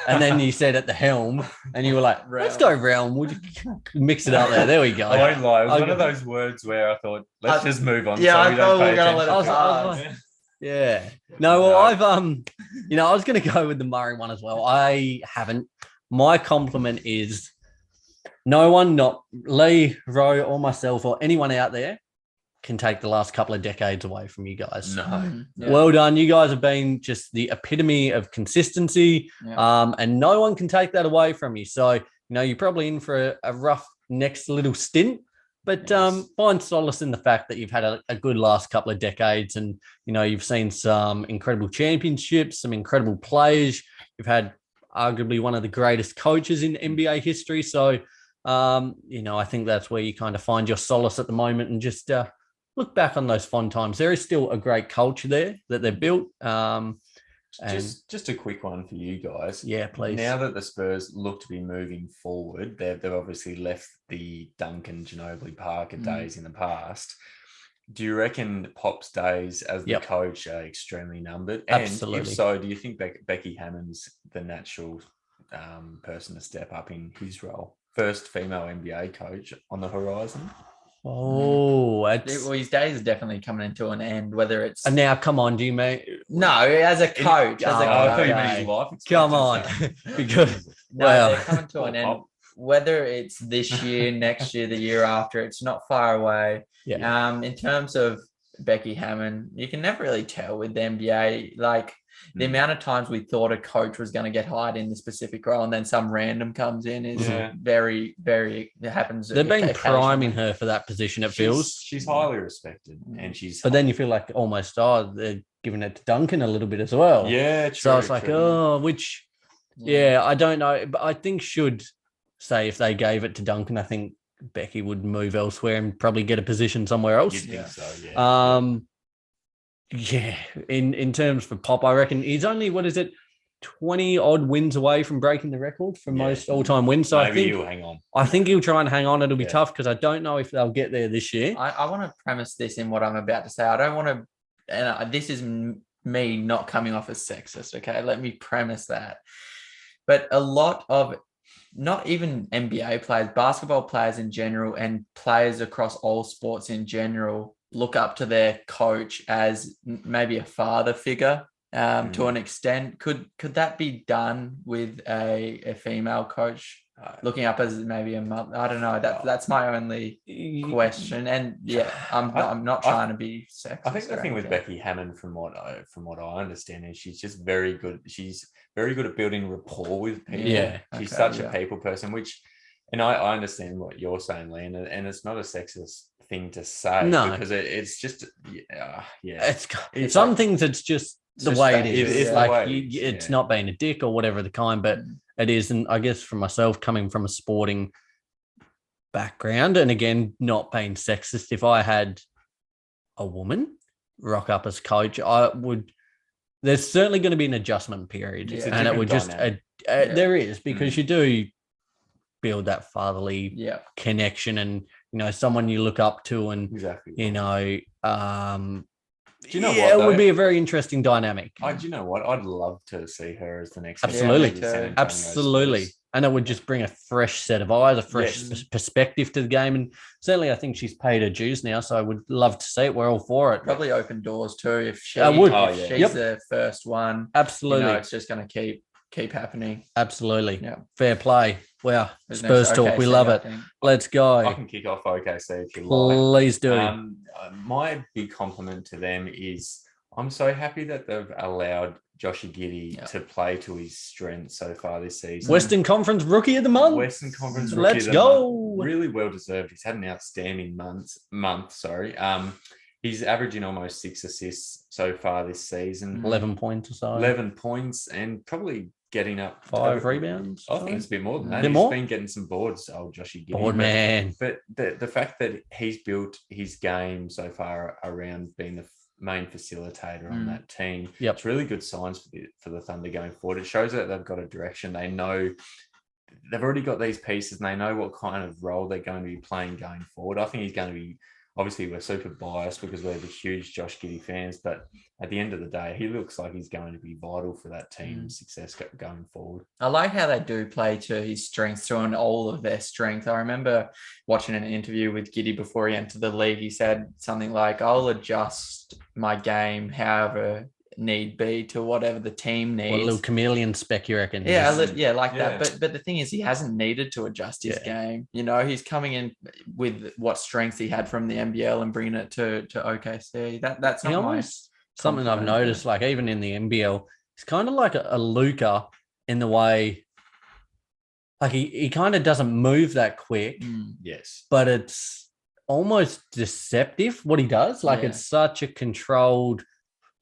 and then you said at the helm, and you were like, "Let's go realm." Would you mix it up there? There we go. I won't lie. It was one of those words where I thought, let's just move on. Yeah, so we don't pay gonna let attention. it Yeah. No, well, I've I was going to go with the Murray one as well. I haven't. My compliment is no one, not Lee, Ro, or myself, or anyone out there, can take the last couple of decades away from you guys. No. Yeah. Well done. You guys have been just the epitome of consistency, and no one can take that away from you. So, you're probably in for a rough next little stint, but find solace in the fact that you've had a good last couple of decades, and, you've seen some incredible championships, some incredible players. You've had arguably one of the greatest coaches in NBA history. So, I think that's where you kind of find your solace at the moment, and just look back on those fond times. There is still a great culture there that they've built. Just a quick one for you guys. Yeah, please. Now that the Spurs look to be moving forward, they've obviously left the Duncan Ginobili Parker days in the past. Do you reckon Pop's days as the coach are extremely numbered? And Absolutely. if so, do you think Becky Hammond's the natural person to step up in his role? First female NBA coach on the horizon. Oh, his days are definitely coming into an end. Whether it's and now, come on, do you mean no as a coach? I thought you meant his life expectancy. Come on, because they're coming to an end. Whether it's this year, next year, the year after, it's not far away. Yeah. In terms of Becky Hammond, you can never really tell with the NBA. Like, the amount of times we thought a coach was going to get hired in the specific role, and then some random comes in is very, very. It happens. They've been priming her for that position. It feels she's highly respected, and she's. But then you feel like almost they're giving it to Duncan a little bit as well. Yeah, true. So it's like, I don't know, but I think should say if they gave it to Duncan, I think Becky would move elsewhere and probably get a position somewhere else. You'd think so, yeah. In terms for Pop, I reckon he's only 20 odd wins away from breaking the record for most all-time wins. So maybe he'll hang on. I think he'll try and hang on. It'll be tough because I don't know if they'll get there this year. I want to premise this in what I'm about to say. I don't want to, and this is me not coming off as sexist. Okay, let me premise that. But a lot of not even NBA players, basketball players in general, and players across all sports in general look up to their coach as maybe a father figure to an extent. Could that be done with a female coach looking up as maybe a mother? I don't know. That's my only question. And I'm not trying to be sexist. I think the thing with Becky Hammond, from what I understand, is she's just very good. She's very good at building rapport with people. Yeah, she's such a people person. And I understand what you're saying, Lee, and it's not a sexist thing to say, because it's just it's some things it's just the way it is. It's like it's not being a dick or whatever the kind, but it is. And I guess for myself, coming from a sporting background, and again, not being sexist, if I had a woman rock up as coach, there's certainly going to be an adjustment period, and it would just there is, because you do build that fatherly connection, and someone you look up to, and do you know what? It would be a very interesting dynamic. Do you know what? I'd love to see her as the next. Absolutely. And it would just bring a fresh set of eyes, a fresh perspective to the game. And certainly I think she's paid her dues now. So I would love to see it. We're all for it. Probably open doors too. If she's the first one. Absolutely. It's just going to keep happening. Absolutely. Yeah. Fair play. Wow. Spurs talk. OKC, we love it. Let's go. I can kick off OKC if you like. Please do. My big compliment to them is I'm so happy that they've allowed Joshie Giddey to play to his strengths so far this season. Western Conference Rookie of the Month. Western Conference Rookie of the Month. Really well deserved. He's had an outstanding month. He's averaging almost 6 assists so far this season. 11 points or so. 11 points and probably getting up 5 rebounds. I think it's a bit more than that. He's been getting some boards, old Joshie Giddey. Board man. But the fact that he's built his game so far around being the main facilitator on that team, it's really good signs for the Thunder going forward. It shows that they've got a direction. They know they've already got these pieces and they know what kind of role they're going to be playing going forward. I think he's going to be, obviously we're super biased because we're the huge Josh Giddey fans, but at the end of the day, he looks like he's going to be vital for that team's success going forward. I like how they do play to his strengths, to all of their strength. I remember watching an interview with Giddey before he entered the league. He said something like, I'll adjust my game however need be to whatever the team needs. What, a little chameleon spec, you reckon? That. But the thing is, he hasn't needed to adjust his game. He's coming in with what strengths he had from the NBL and bringing it to OKC. That's not almost something I've noticed. Like even in the NBL, he's kind of like a Luka in the way, like he kind of doesn't move that quick. Yes, but it's almost deceptive what he does. Like it's such a controlled,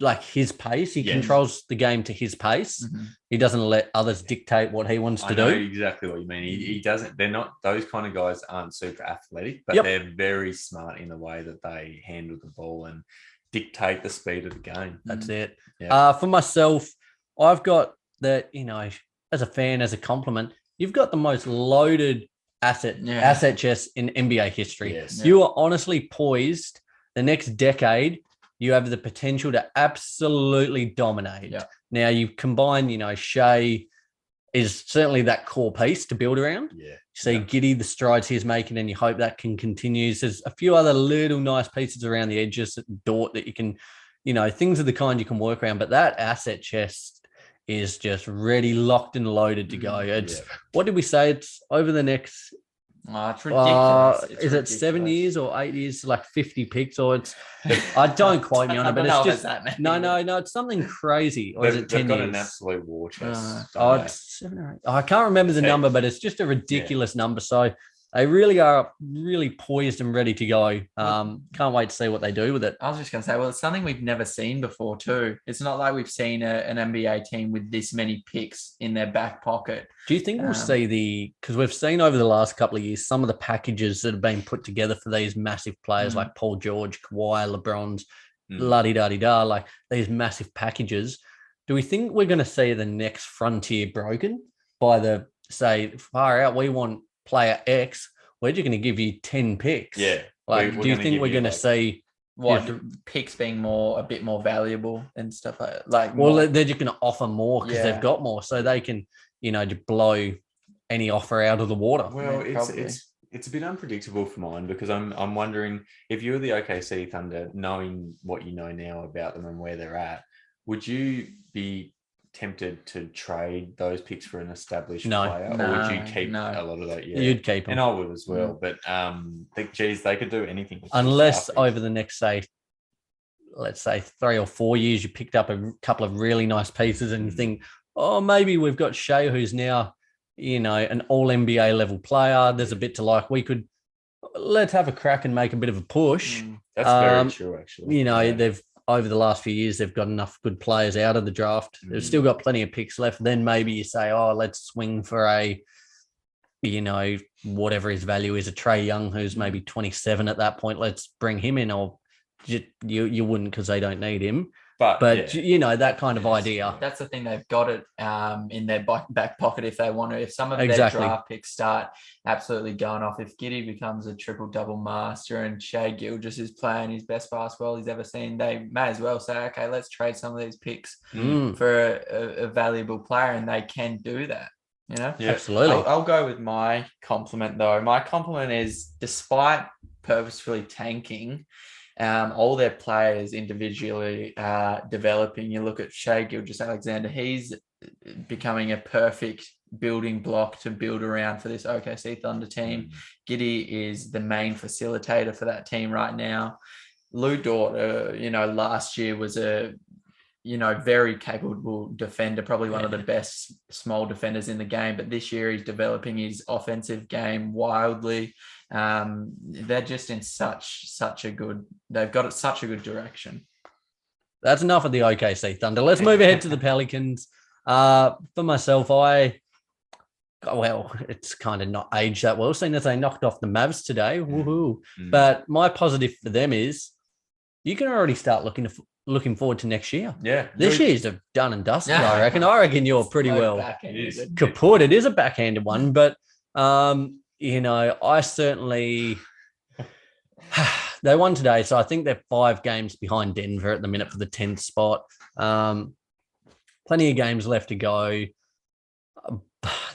like his pace. He controls the game to his pace. He doesn't let others dictate what he wants to do. I know exactly what you mean. He doesn't. They're not, those kind of guys aren't super athletic, but they're very smart in the way that they handle the ball and dictate the speed of the game. That's it. Yeah. For myself, I've got that, as a fan, as a compliment, you've got the most loaded asset chest in NBA history. Yes. You are honestly poised the next decade. You have the potential to absolutely dominate. Yeah. Now you combine, Shea is certainly that core piece to build around. Yeah. You see Giddey, the strides he's making, and you hope that can continue. There's a few other little nice pieces around the edges at Dort that you can, things of the kind you can work around. But that asset chest is just ready, locked and loaded to go. It's what did we say? It's over the next. It's ridiculous. Is it 7 years or 8 years? Like 50 picks, or it's? I don't quote me on it, but it's just no. It's something crazy. Or is it 10 years? They've got an absolute war chest. It's 7 or 8. I can't remember the number, but it's just a ridiculous number. So they really are really poised and ready to go. Can't wait to see what they do with it. I was just going to say, it's something we've never seen before too. It's not like we've seen an NBA team with this many picks in their back pocket. Do you think we'll see because we've seen over the last couple of years, some of the packages that have been put together for these massive players like Paul George, Kawhi, LeBron's, la-di-da-di-da, like these massive packages. Do we think we're going to see the next frontier broken by far out, we want player X, we're just going to give you 10 picks. Yeah. Like, do you think we're going to see picks being a bit more valuable and stuff like well, they're just going to offer more because they've got more, so they can, just blow any offer out of the water. Well, it's a bit unpredictable for mine because I'm wondering if you're the OKC Thunder, knowing what you know now about them and where they're at, would you be tempted to trade those picks for an established player, or would you keep a lot of that? Yeah, you'd keep them, and I would as well. But they could do anything unless over the next let's say 3 or 4 years, you picked up a couple of really nice pieces, and you think, maybe we've got Shea, who's now an all NBA level player. There's a bit to like. Let's have a crack and make a bit of a push. That's very true, actually. They've. Over the last few years, they've got enough good players out of the draft. They've still got plenty of picks left. Then maybe you say, let's swing for whatever his value is, a Trae Young, who's maybe 27 at that point. Let's bring him in. Or you wouldn't because they don't need him. But that kind of idea. That's the thing. They've got it in their back pocket if they want to. If some of their draft picks start absolutely going off, if Giddey becomes a triple-double master and Shea Gilgeous is playing his best basketball he's ever seen, they may as well say, okay, let's trade some of these picks for a valuable player, and they can do that. You know, Absolutely. I'll go with my compliment though. My compliment is, despite purposefully tanking, all their players individually are developing. You look at Shai Gilgeous-Alexander; he's becoming a perfect building block to build around for this OKC Thunder team. Giddy is the main facilitator for that team right now. Lou Dort, last year was a very capable defender, probably one of the best small defenders in the game. But this year he's developing his offensive game wildly. They're just in they've got such a good direction. That's enough of the OKC Thunder. Let's move ahead to the Pelicans. For myself, it's kind of not aged that well, seeing as they knocked off the Mavs today. Woohoo. But my positive for them is you can already start looking forward to next year. Yeah. This year's a done and dusted, I reckon. I reckon you're pretty well kaput. It is a backhanded one, but, I certainly... They won today, so I think they're 5 games behind Denver at the minute for the 10th spot. Plenty of games left to go.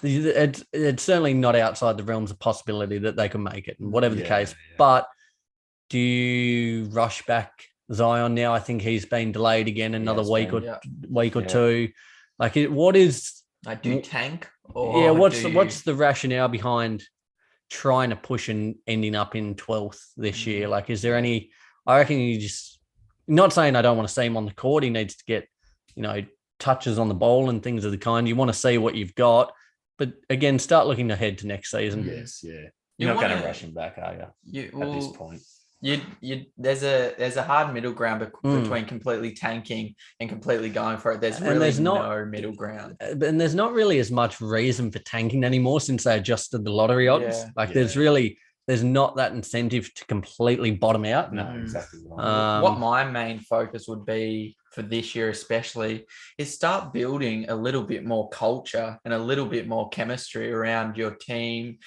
It's certainly not outside the realms of possibility that they can make it, and whatever the case. Yeah. But do you rush back Zion now? I think he's been delayed again another week or two. Like, what is? Like, do you tank? Or what's the rationale behind trying to push and ending up in 12th this year? Like, is there any? I reckon you just. Not saying I don't want to see him on the court. He needs to get, touches on the ball and things of the kind. You want to see what you've got, but again, start looking ahead to next season. Yes, yeah. You're not going to rush him back, are you? At this point, there's a hard middle ground between completely tanking and completely going for it. There's no middle ground, and there's not really as much reason for tanking anymore since they adjusted the lottery odds. There's not that incentive to completely bottom out. No, exactly right. What my main focus would be for this year especially is start building a little bit more culture and a little bit more chemistry around your team,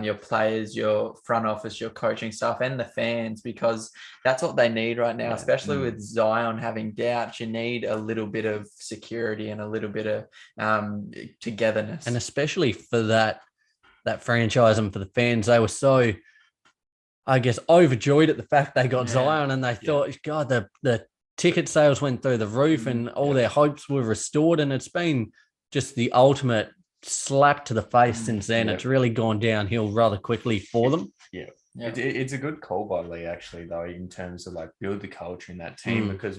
your players, your front office, your coaching staff, and the fans, because that's what they need right now, especially with Zion having doubts. You need a little bit of security and a little bit of togetherness. And especially for that franchise and for the fans, they were so, I guess, overjoyed at the fact they got Zion, and they thought, God, the ticket sales went through the roof and all their hopes were restored. And it's been just the ultimate slap to the face since then. It's really gone downhill rather quickly for them. Yeah. It's a good call by Lee, actually, though, in terms of like build the culture in that team, because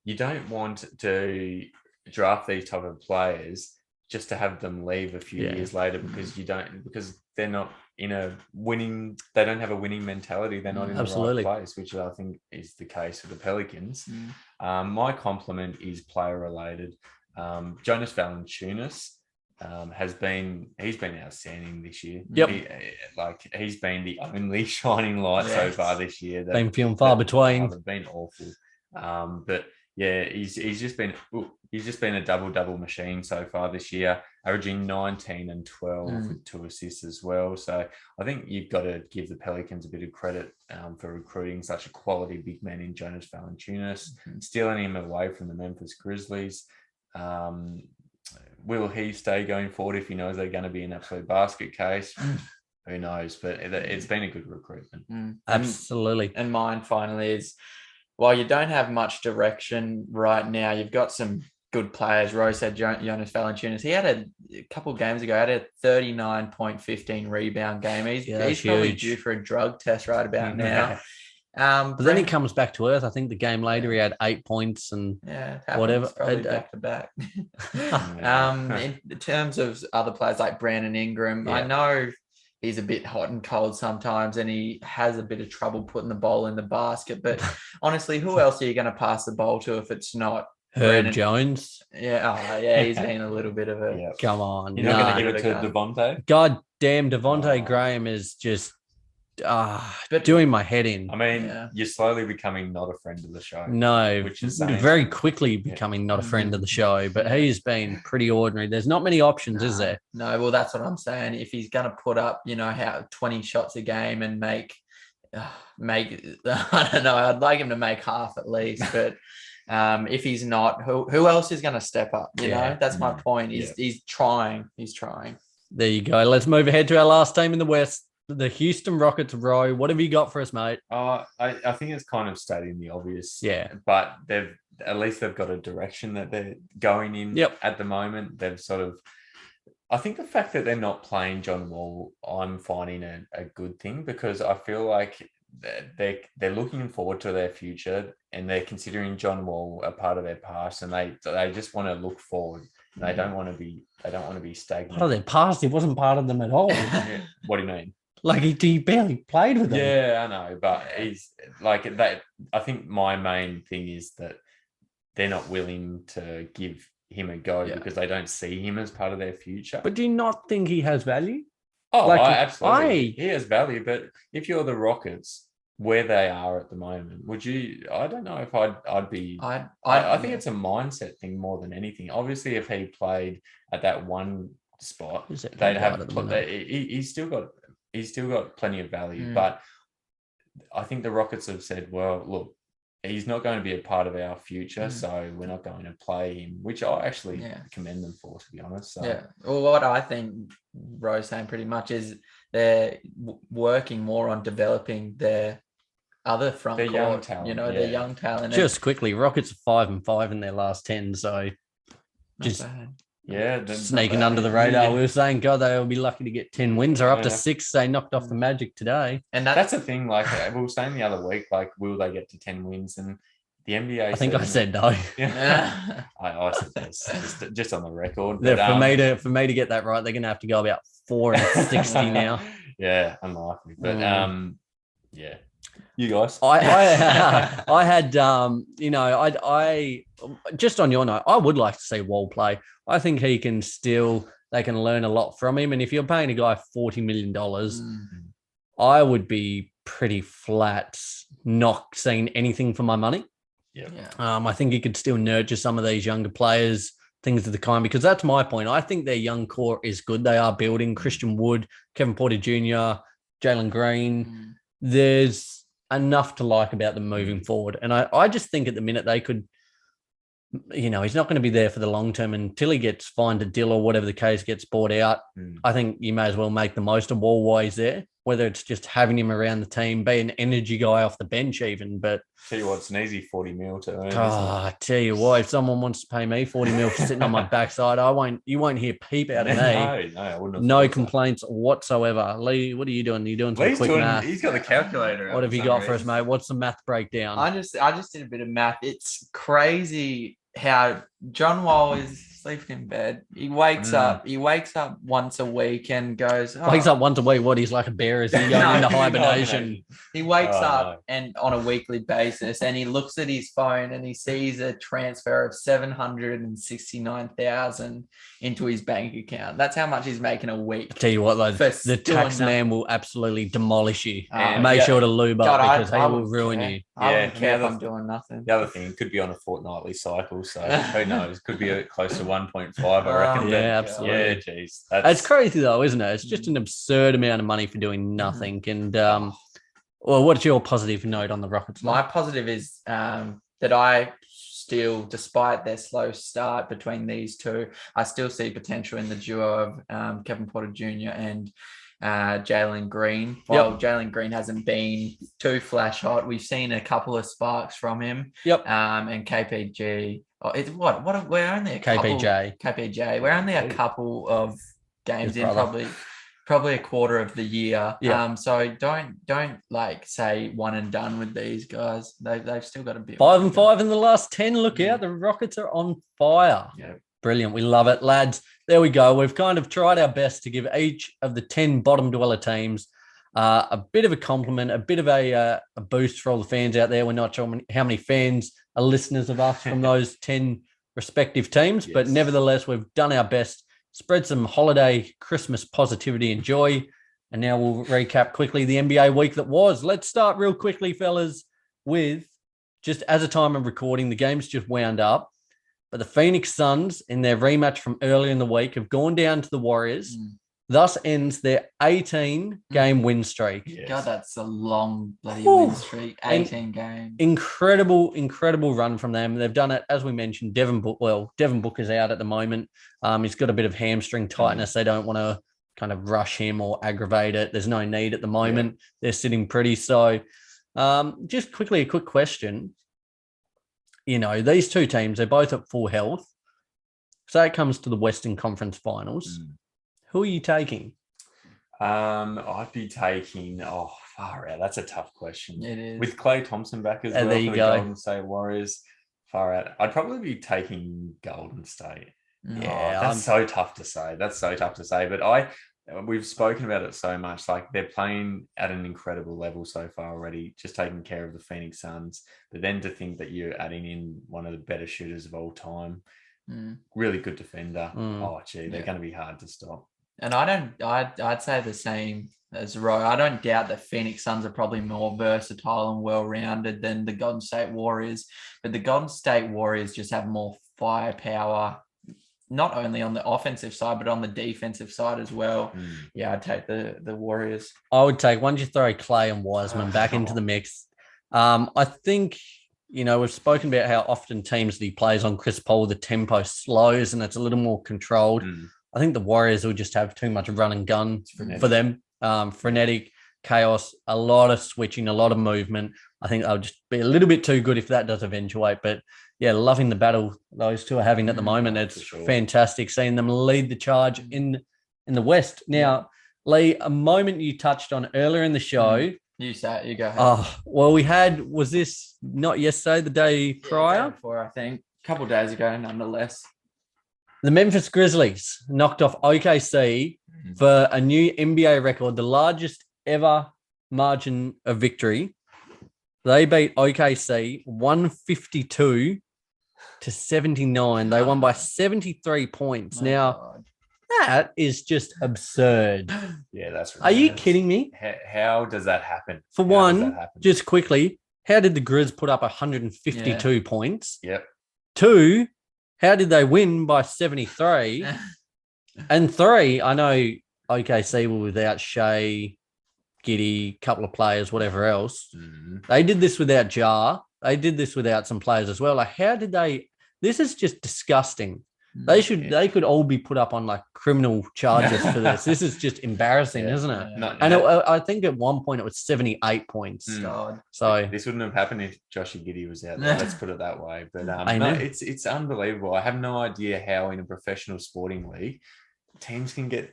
you don't want to draft these type of players just to have them leave a few years later because they're not in a winning, they don't have a winning mentality. They're not in the right place, which I think is the case for the Pelicans. My compliment is player related. Jonas Valanciunas he's been outstanding this year. He's been the only shining light so far this year. Been few and far between. They've been awful. But yeah, he's just been a double machine so far this year, averaging 19 and 12 with 2 assists as well. So I think you've got to give the Pelicans a bit of credit for recruiting such a quality big man in Jonas Valanciunas, stealing him away from the Memphis Grizzlies. Will he stay going forward if he knows they're going to be an absolute basket case? Who knows? But it's been a good recruitment. Absolutely. And mine finally is, while you don't have much direction right now, you've got some good players. Rose said Jonas Valanciunas. He had a couple of games ago, had a 39.15 rebound game. He's probably due for a drug test right about now. But then he comes back to earth. I think the game later he had 8 points and whatever. Probably back to back. In terms of other players like Brandon Ingram, I know he's a bit hot and cold sometimes, and he has a bit of trouble putting the ball in the basket. But honestly, who else are you going to pass the ball to if it's not Herb Jones? He's been a little bit of a... Come on. You're not going to give it to Devontae? God damn, Devontae Graham is just doing my head in. I mean, you're slowly becoming not a friend of the show. No, which is very quickly becoming not a friend of the show, but he's been pretty ordinary. There's not many options, is there? No, well, that's what I'm saying. If he's going to put up, 20 shots a game and make, I don't know, I'd like him to make half at least, but if he's not, who else is going to step up? You know, that's my point. He's trying. There you go. Let's move ahead to our last team in the West, the Houston Rockets. Row, what have you got for us, mate? I think it's kind of stating the obvious. Yeah. But at least they've got a direction that they're going in at the moment. They've sort of, I think the fact that they're not playing John Wall, I'm finding a good thing, because I feel like they're looking forward to their future, and they're considering John Wall a part of their past, and they just want to look forward. They don't want to be stagnant. Part of their past, he wasn't part of them at all. What do you mean? Like he barely played with them. Yeah, I know, but he's like that. I think my main thing is that they're not willing to give him a go because they don't see him as part of their future. But do you not think he has value? Oh, absolutely. He has value, but if you're the Rockets, where they are at the moment, would you? I don't know if I'd be. I think it's a mindset thing more than anything. Obviously, if he played at that one spot, they'd have. He's still got plenty of value, but I think the Rockets have said, well, look, he's not going to be a part of our future, so we're not going to play him, which I actually commend them for, to be honest. So. Yeah. Well, what I think Ro's saying pretty much is they're working more on developing their other front court, young talent, their young talent. Just quickly, Rockets are 5-5 in their last 10, so just sneaking under the radar. Yeah. We were saying, God, they'll be lucky to get 10 wins. They're up to 6. They knocked off the Magic today. And that's the thing. Like we were saying the other week, like, will they get to 10 wins? And the NBA. I think I said no. Yeah. I said this just on the record. But, for me to get that right, they're going to have to go about 4-60 now. Yeah, unlikely. But yeah. You guys, I had, I just on your note, I would like to see Wall play. I think they can learn a lot from him. And if you're paying a guy $40 million, I would be pretty flat not seeing anything for my money. Yeah. I think he could still nurture some of these younger players, things of the kind, because that's my point. I think their young core is good. They are building Christian Wood, Kevin Porter Jr., Jalen Green. There's enough to like about them moving forward. And I just think at the minute they could, he's not going to be there for the long term until he gets fined a deal or whatever the case, gets bought out. I think you may as well make the most of Wall while he's there, whether it's just having him around the team, be an energy guy off the bench even. But tell you what, it's an easy 40 mil to earn. I tell you what, if someone wants to pay me 40 mil for sitting on my backside, you won't hear peep out of me. No, I wouldn't have. No complaints whatsoever. Lee, what are you doing? Are you doing some quick math? He's got the calculator. What have you got for us, mate? What's the math breakdown? I just did a bit of math. It's crazy how John Wall is sleeping in bed. He wakes up. He wakes up once a week and goes. Wakes up once a week. What? He's like a bear. Is he going into hibernation? He wakes up and on a weekly basis, and he looks at his phone and he sees a transfer of $769,000 into his bank account. That's how much he's making a week. I tell you what, though, the tax man will absolutely demolish you. Make sure to lube up because he will ruin you. I don't care if I'm doing nothing. The other thing, it could be on a fortnightly cycle, so who knows? Could be close to 1.5, I reckon. Yeah, absolutely. Yeah, geez. It's crazy though, isn't it? It's just an absurd amount of money for doing nothing. And well, what's your positive note on the Rockets? My positive is that I still, despite their slow start between these two, I still see potential in the duo of Kevin Porter Jr. and Jalen Green. While Jalen Green hasn't been too flash hot, we've seen a couple of sparks from him. And KPG. Oh, it's what? We're only a couple. KPJ. We're only a couple of games in, probably a quarter of the year. So don't like say one and done with these guys. They've still got a bit. 5-5 in the last 10. Look out, the Rockets are on fire. Yeah. Brilliant. We love it, lads. There we go. We've kind of tried our best to give each of the 10 bottom dweller teams a bit of a compliment, a bit of a boost for all the fans out there. We're not sure how many fans are listeners of us from those 10 respective teams, but nevertheless, we've done our best, spread some holiday Christmas positivity and joy. And now we'll recap quickly the NBA week that was. Let's start real quickly, fellas, with just as a time of recording, the game's just wound up. But the Phoenix Suns, in their rematch from earlier in the week, have gone down to the Warriors. Thus ends their 18-game win streak. Yes. God, that's a long bloody win streak. 18 games. Incredible run from them. They've done it, as we mentioned, Devin Booker's out at the moment. He's got a bit of hamstring tightness. They don't want to kind of rush him or aggravate it. There's no need at the moment. Yeah. They're sitting pretty. So just quickly, a quick question. You know, these two teams, they're both at full health. So it comes to the Western Conference Finals. Who are you taking? I'd be taking, far out. That's a tough question. It is. With Klay Thompson back as well there for you the go. Golden State Warriors, far out. I'd probably be taking Golden State. Yeah, that's so tough to say. But we've spoken about it so much. Like, they're playing at an incredible level so far already, just taking care of the Phoenix Suns. But then to think that you're adding in one of the better shooters of all time, really good defender. They're going to be hard to stop. And I'd say the same as Ro. I don't doubt that Phoenix Suns are probably more versatile and well-rounded than the Golden State Warriors, but the Golden State Warriors just have more firepower, not only on the offensive side, but on the defensive side as well. Yeah, I'd take the Warriors. I would take, once you throw Klay and Wiseman back into the mix, I think, you know, we've spoken about how often teams that he plays on Chris Paul, the tempo slows and it's a little more controlled. I think the Warriors will just have too much run and gun for them. Frenetic, chaos, a lot of switching, a lot of movement. I think they'll just be a little bit too good if that does eventuate. But yeah, loving the battle those two are having at the moment. It's fantastic seeing them lead the charge in the West. Now, Lee, a moment you touched on earlier in the show. You say it, you go ahead. Well, was this not yesterday, the day prior? Before, I think. A couple of days ago, nonetheless. The Memphis Grizzlies knocked off OKC for a new NBA record, the largest ever margin of victory. They beat OKC 152-79. They won by 73 points. God. That is just absurd. Yeah, that's right. Are you kidding me? How does that happen? For one, just quickly, how did the Grizz put up 152 points? Yep. 2, how did they win by 73? And 3, I know OKC were without Shea, Giddey, couple of players, whatever else. They did this without Jar. They did this without some players as well. Like, how did they? This is just disgusting. They could all be put up on like criminal charges for this. This is just embarrassing, isn't it? I think at one point it was 78 points. God. So this wouldn't have happened if Joshy Giddey was out there. Let's put it that way. But it's unbelievable. I have no idea how in a professional sporting league teams can get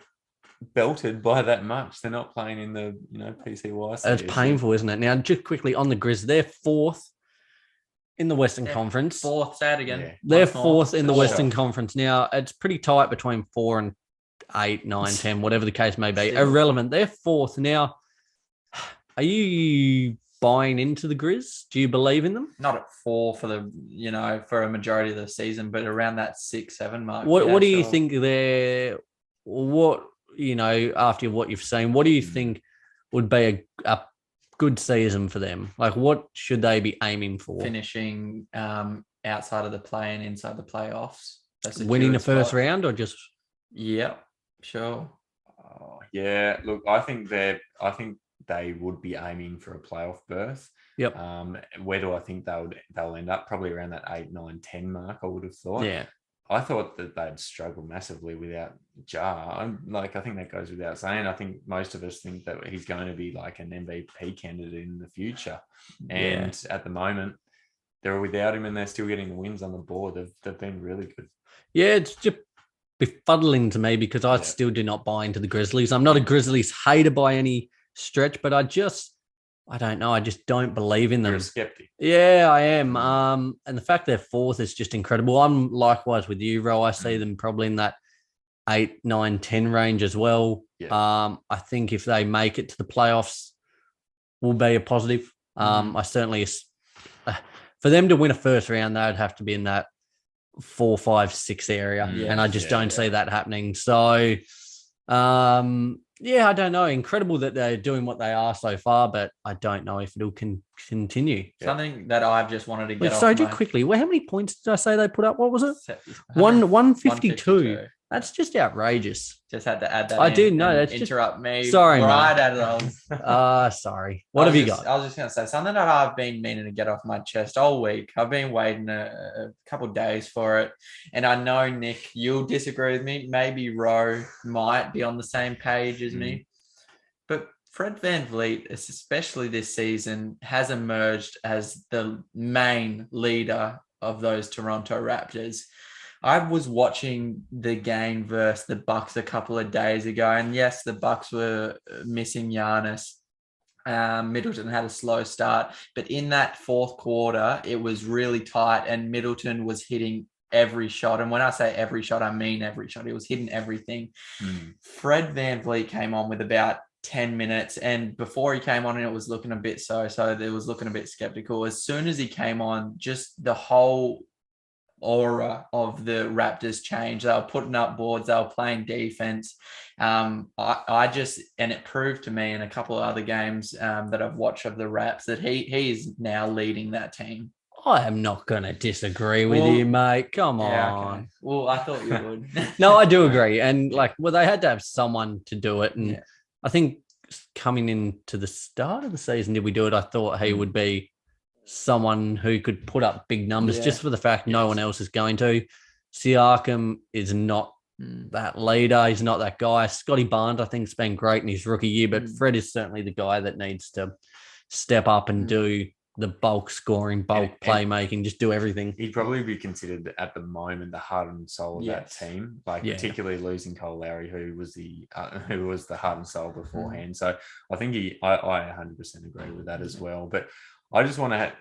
belted by that much. They're not playing in the PCY. It's painful, isn't it? Now, just quickly on the Grizz, they're 4th in the Western Conference. 4th, say it again. Yeah. They're 4th in the Western Conference. Now, it's pretty tight between 4 and 8, 9, 10, whatever the case may be. Irrelevant. They're 4th. Now, are you buying into the Grizz? Do you believe in them? Not at 4 for for a majority of the season, but around that 6, 7 mark. What do you think after what you've seen, what do you think would be a good season for them? Like, what should they be aiming for? Finishing outside of the play and inside the playoffs. Winning the first round or just? Yeah, sure. Yeah, look, I think they would be aiming for a playoff berth. Yep. Where do I think they'll end up? Probably around that 8, 9, 10 mark, I would have thought. Yeah. I thought that they'd struggle massively without Jar. I think that goes without saying. I think most of us think that he's going to be like an MVP candidate in the future. And at the moment, they're without him and they're still getting the wins on the board. They've been really good. Yeah, it's just befuddling to me because I still do not buy into the Grizzlies. I'm not a Grizzlies hater by any stretch, but I don't know. I just don't believe in them. You're a skeptic. Yeah, I am. And the fact they're 4th is just incredible. I'm likewise with you, Ro. I see them probably in that 8, 9, 10 range as well. Yeah. I think if they make it to the playoffs, will be a positive. I certainly, for them to win a first round, they would have to be in that 4, 5, 6 area. And I just don't see that happening. So, I don't know. Incredible that they're doing what they are so far, but I don't know if it'll continue. Something that I've just wanted to get off. So quickly, how many points did I say they put up? What was it? 152. That's just outrageous. Just had to add that. I did know and that's interrupt me. Sorry, All right, mate. Adelaide. Sorry. What have you got? I was just going to say something that I've been meaning to get off my chest all week. I've been waiting a couple of days for it. And I know, Nick, you'll disagree with me. Maybe Ro might be on the same page as me. But Fred VanVleet, especially this season, has emerged as the main leader of those Toronto Raptors. I was watching the game versus the Bucks a couple of days ago, and yes, the Bucks were missing Giannis. Middleton had a slow start, but in that fourth quarter, it was really tight, and Middleton was hitting every shot. And when I say every shot, I mean every shot. He was hitting everything. Fred VanVleet came on with about 10 minutes, and before he came on, it was looking a bit so it was looking a bit skeptical. As soon as he came on, just the whole aura of the Raptors changed. They were putting up boards, they were playing defense. I just, and it proved to me in a couple of other games that I've watched of the Raps that he is now leading that team. I am not going to disagree with you, mate. Come on. Okay. Well, I thought you would. No, I do agree. And they had to have someone to do it. And I think coming into the start of the season, did we do it? I thought he would be someone who could put up big numbers just for the fact no one else is going to. Siakam is not that leader. He's not that guy. Scotty Barnes, I think, has been great in his rookie year, but Fred is certainly the guy that needs to step up and do the bulk scoring, bulk playmaking, just do everything. He'd probably be considered at the moment the heart and soul of that team, particularly losing Cole Lowry, who was the heart and soul beforehand. So I think I 100% agree with that as well. But I just want to have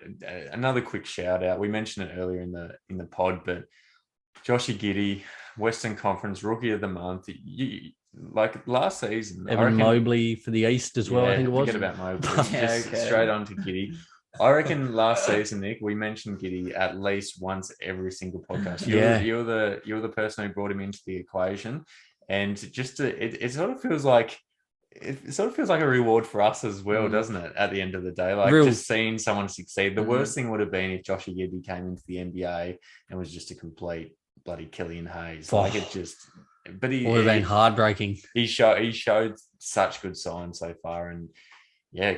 another quick shout out. We mentioned it earlier in the pod, but Joshie Giddey, Western Conference Rookie of the Month. Like last season, Evan Mobley for the East as well. I think it was. Forget about Mobley. Straight on to Giddey. I reckon last season, Nick, we mentioned Giddey at least once every single podcast. You're the person who brought him into the equation, and just it sort of feels like. It sort of feels like a reward for us as well, doesn't it? At the end of the day, just seeing someone succeed. The worst thing would have been if Joshie Giddey came into the NBA and was just a complete bloody Killian Hayes. But he would have been heartbreaking. He showed such good signs so far, and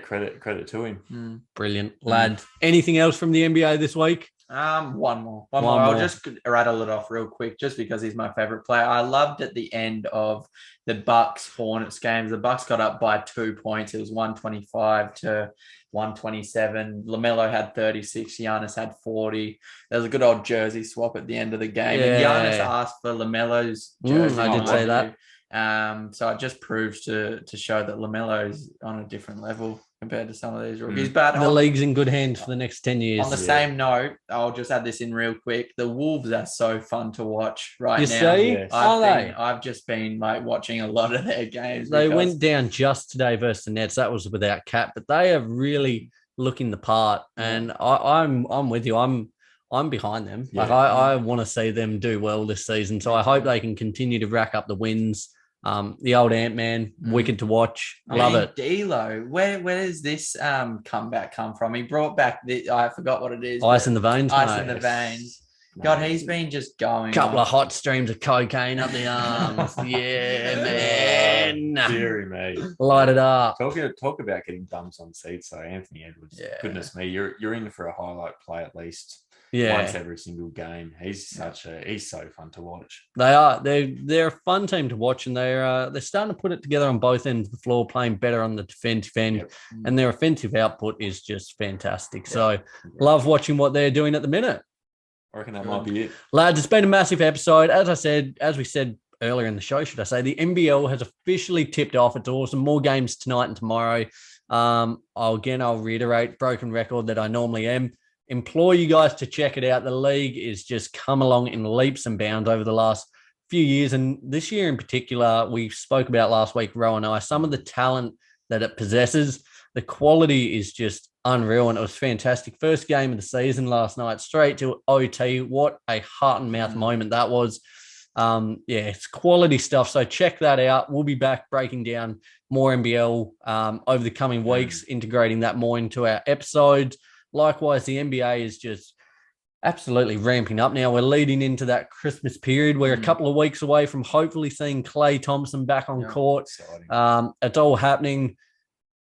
credit to him. Brilliant, lad. Anything else from the NBA this week? One more. I'll just rattle it off real quick, just because he's my favorite player. I loved at the end of the Bucks Hornets games. The Bucks got up by 2 points. It was 125 to 127. LaMelo had 36. Giannis had 40. There was a good old jersey swap at the end of the game. And Giannis asked for LaMelo's jersey. I did say that. So it just proves to show that LaMelo is on a different level compared to some of these rookies. But the league's in good hands for the next 10 years. On the same note, I'll just add this in real quick. The Wolves are so fun to watch now. You see? I've just been watching a lot of their games. They went down just today versus the Nets. That was without Cap, but they are really looking the part. And I'm with you. I'm behind them. I want to see them do well this season. So I hope they can continue to rack up the wins. The old Ant-Man, wicked to watch. Love it. D'Lo, where does this comeback come from? He brought back I forgot what it is. Ice in the veins. Ice in the veins. God, he's been just going. Couple of hot streams of cocaine up the arms. Yeah, man. Deary me. Light it up. Talk about getting bumps on seats. So Anthony Edwards, goodness me, you're in for a highlight play at least. Once every single game. He's so fun to watch. They are. They're a fun team to watch, and they're starting to put it together on both ends of the floor, playing better on the defensive end, and their offensive output is just fantastic. So love watching what they're doing at the minute. I reckon that might be it. Lads, it's been a massive episode. As we said earlier in the show, should I say, the NBL has officially tipped off. It's awesome. More games tonight and tomorrow. I'll reiterate, broken record that I normally am. Implore you guys to check it out. The league is just come along in leaps and bounds over the last few years. And this year in particular, we spoke about last week, Ro and I, some of the talent that it possesses. The quality is just unreal, and it was fantastic. First game of the season last night, straight to OT. What a heart and mouth moment that was. It's quality stuff. So check that out. We'll be back breaking down more NBL over the coming weeks, integrating that more into our episodes. Likewise, the NBA is just Absolutely ramping up now. We're leading into that Christmas period. We're a couple of weeks away from hopefully seeing Clay Thompson back on court. It's all happening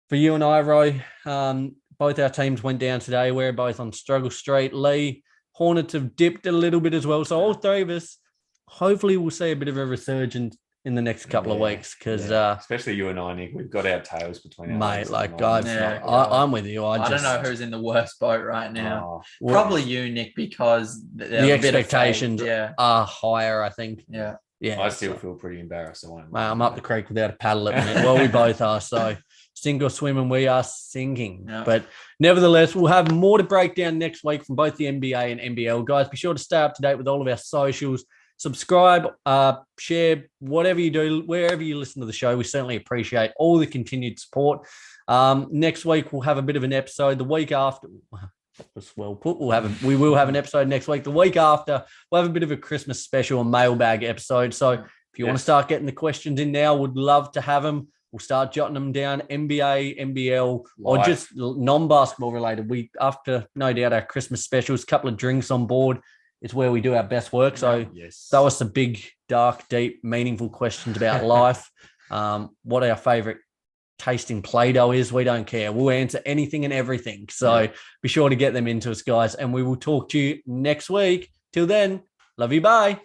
for you and I, Roy. Both our teams went down today. We're both on struggle street. Lee, Hornets have dipped a little bit as well. So all three of us, hopefully we'll see a bit of a resurgence in the next couple of weeks, because especially you and I, Nick, we've got our tails between our legs. I'm with you. I don't know who's in the worst boat right now. Probably you, Nick, because the expectations are higher, I think. Yeah. I still feel pretty embarrassed. I'm up the creek without a paddle at the minute. Well, we both are. So sink or swim, and we are sinking. Yeah. But nevertheless, we'll have more to break down next week from both the NBA and NBL. Guys, be sure to stay up to date with all of our socials. Subscribe, share, whatever you do, wherever you listen to the show. We certainly appreciate all the continued support. Next week, we'll have a bit of an episode. The week after, that's well put, we will have an episode next week. The week after, we'll have a bit of a Christmas special, a mailbag episode. So if you want to start getting the questions in now, would love to have them. We'll start jotting them down, NBA, NBL, or just non-basketball related. We, after no doubt our Christmas specials, a couple of drinks on board, it's where we do our best work. So throw us some big, dark, deep, meaningful questions about life. What our favourite tasting Play-Doh is, we don't care. We'll answer anything and everything. So be sure to get them into us, guys. And we will talk to you next week. Till then, love you, bye.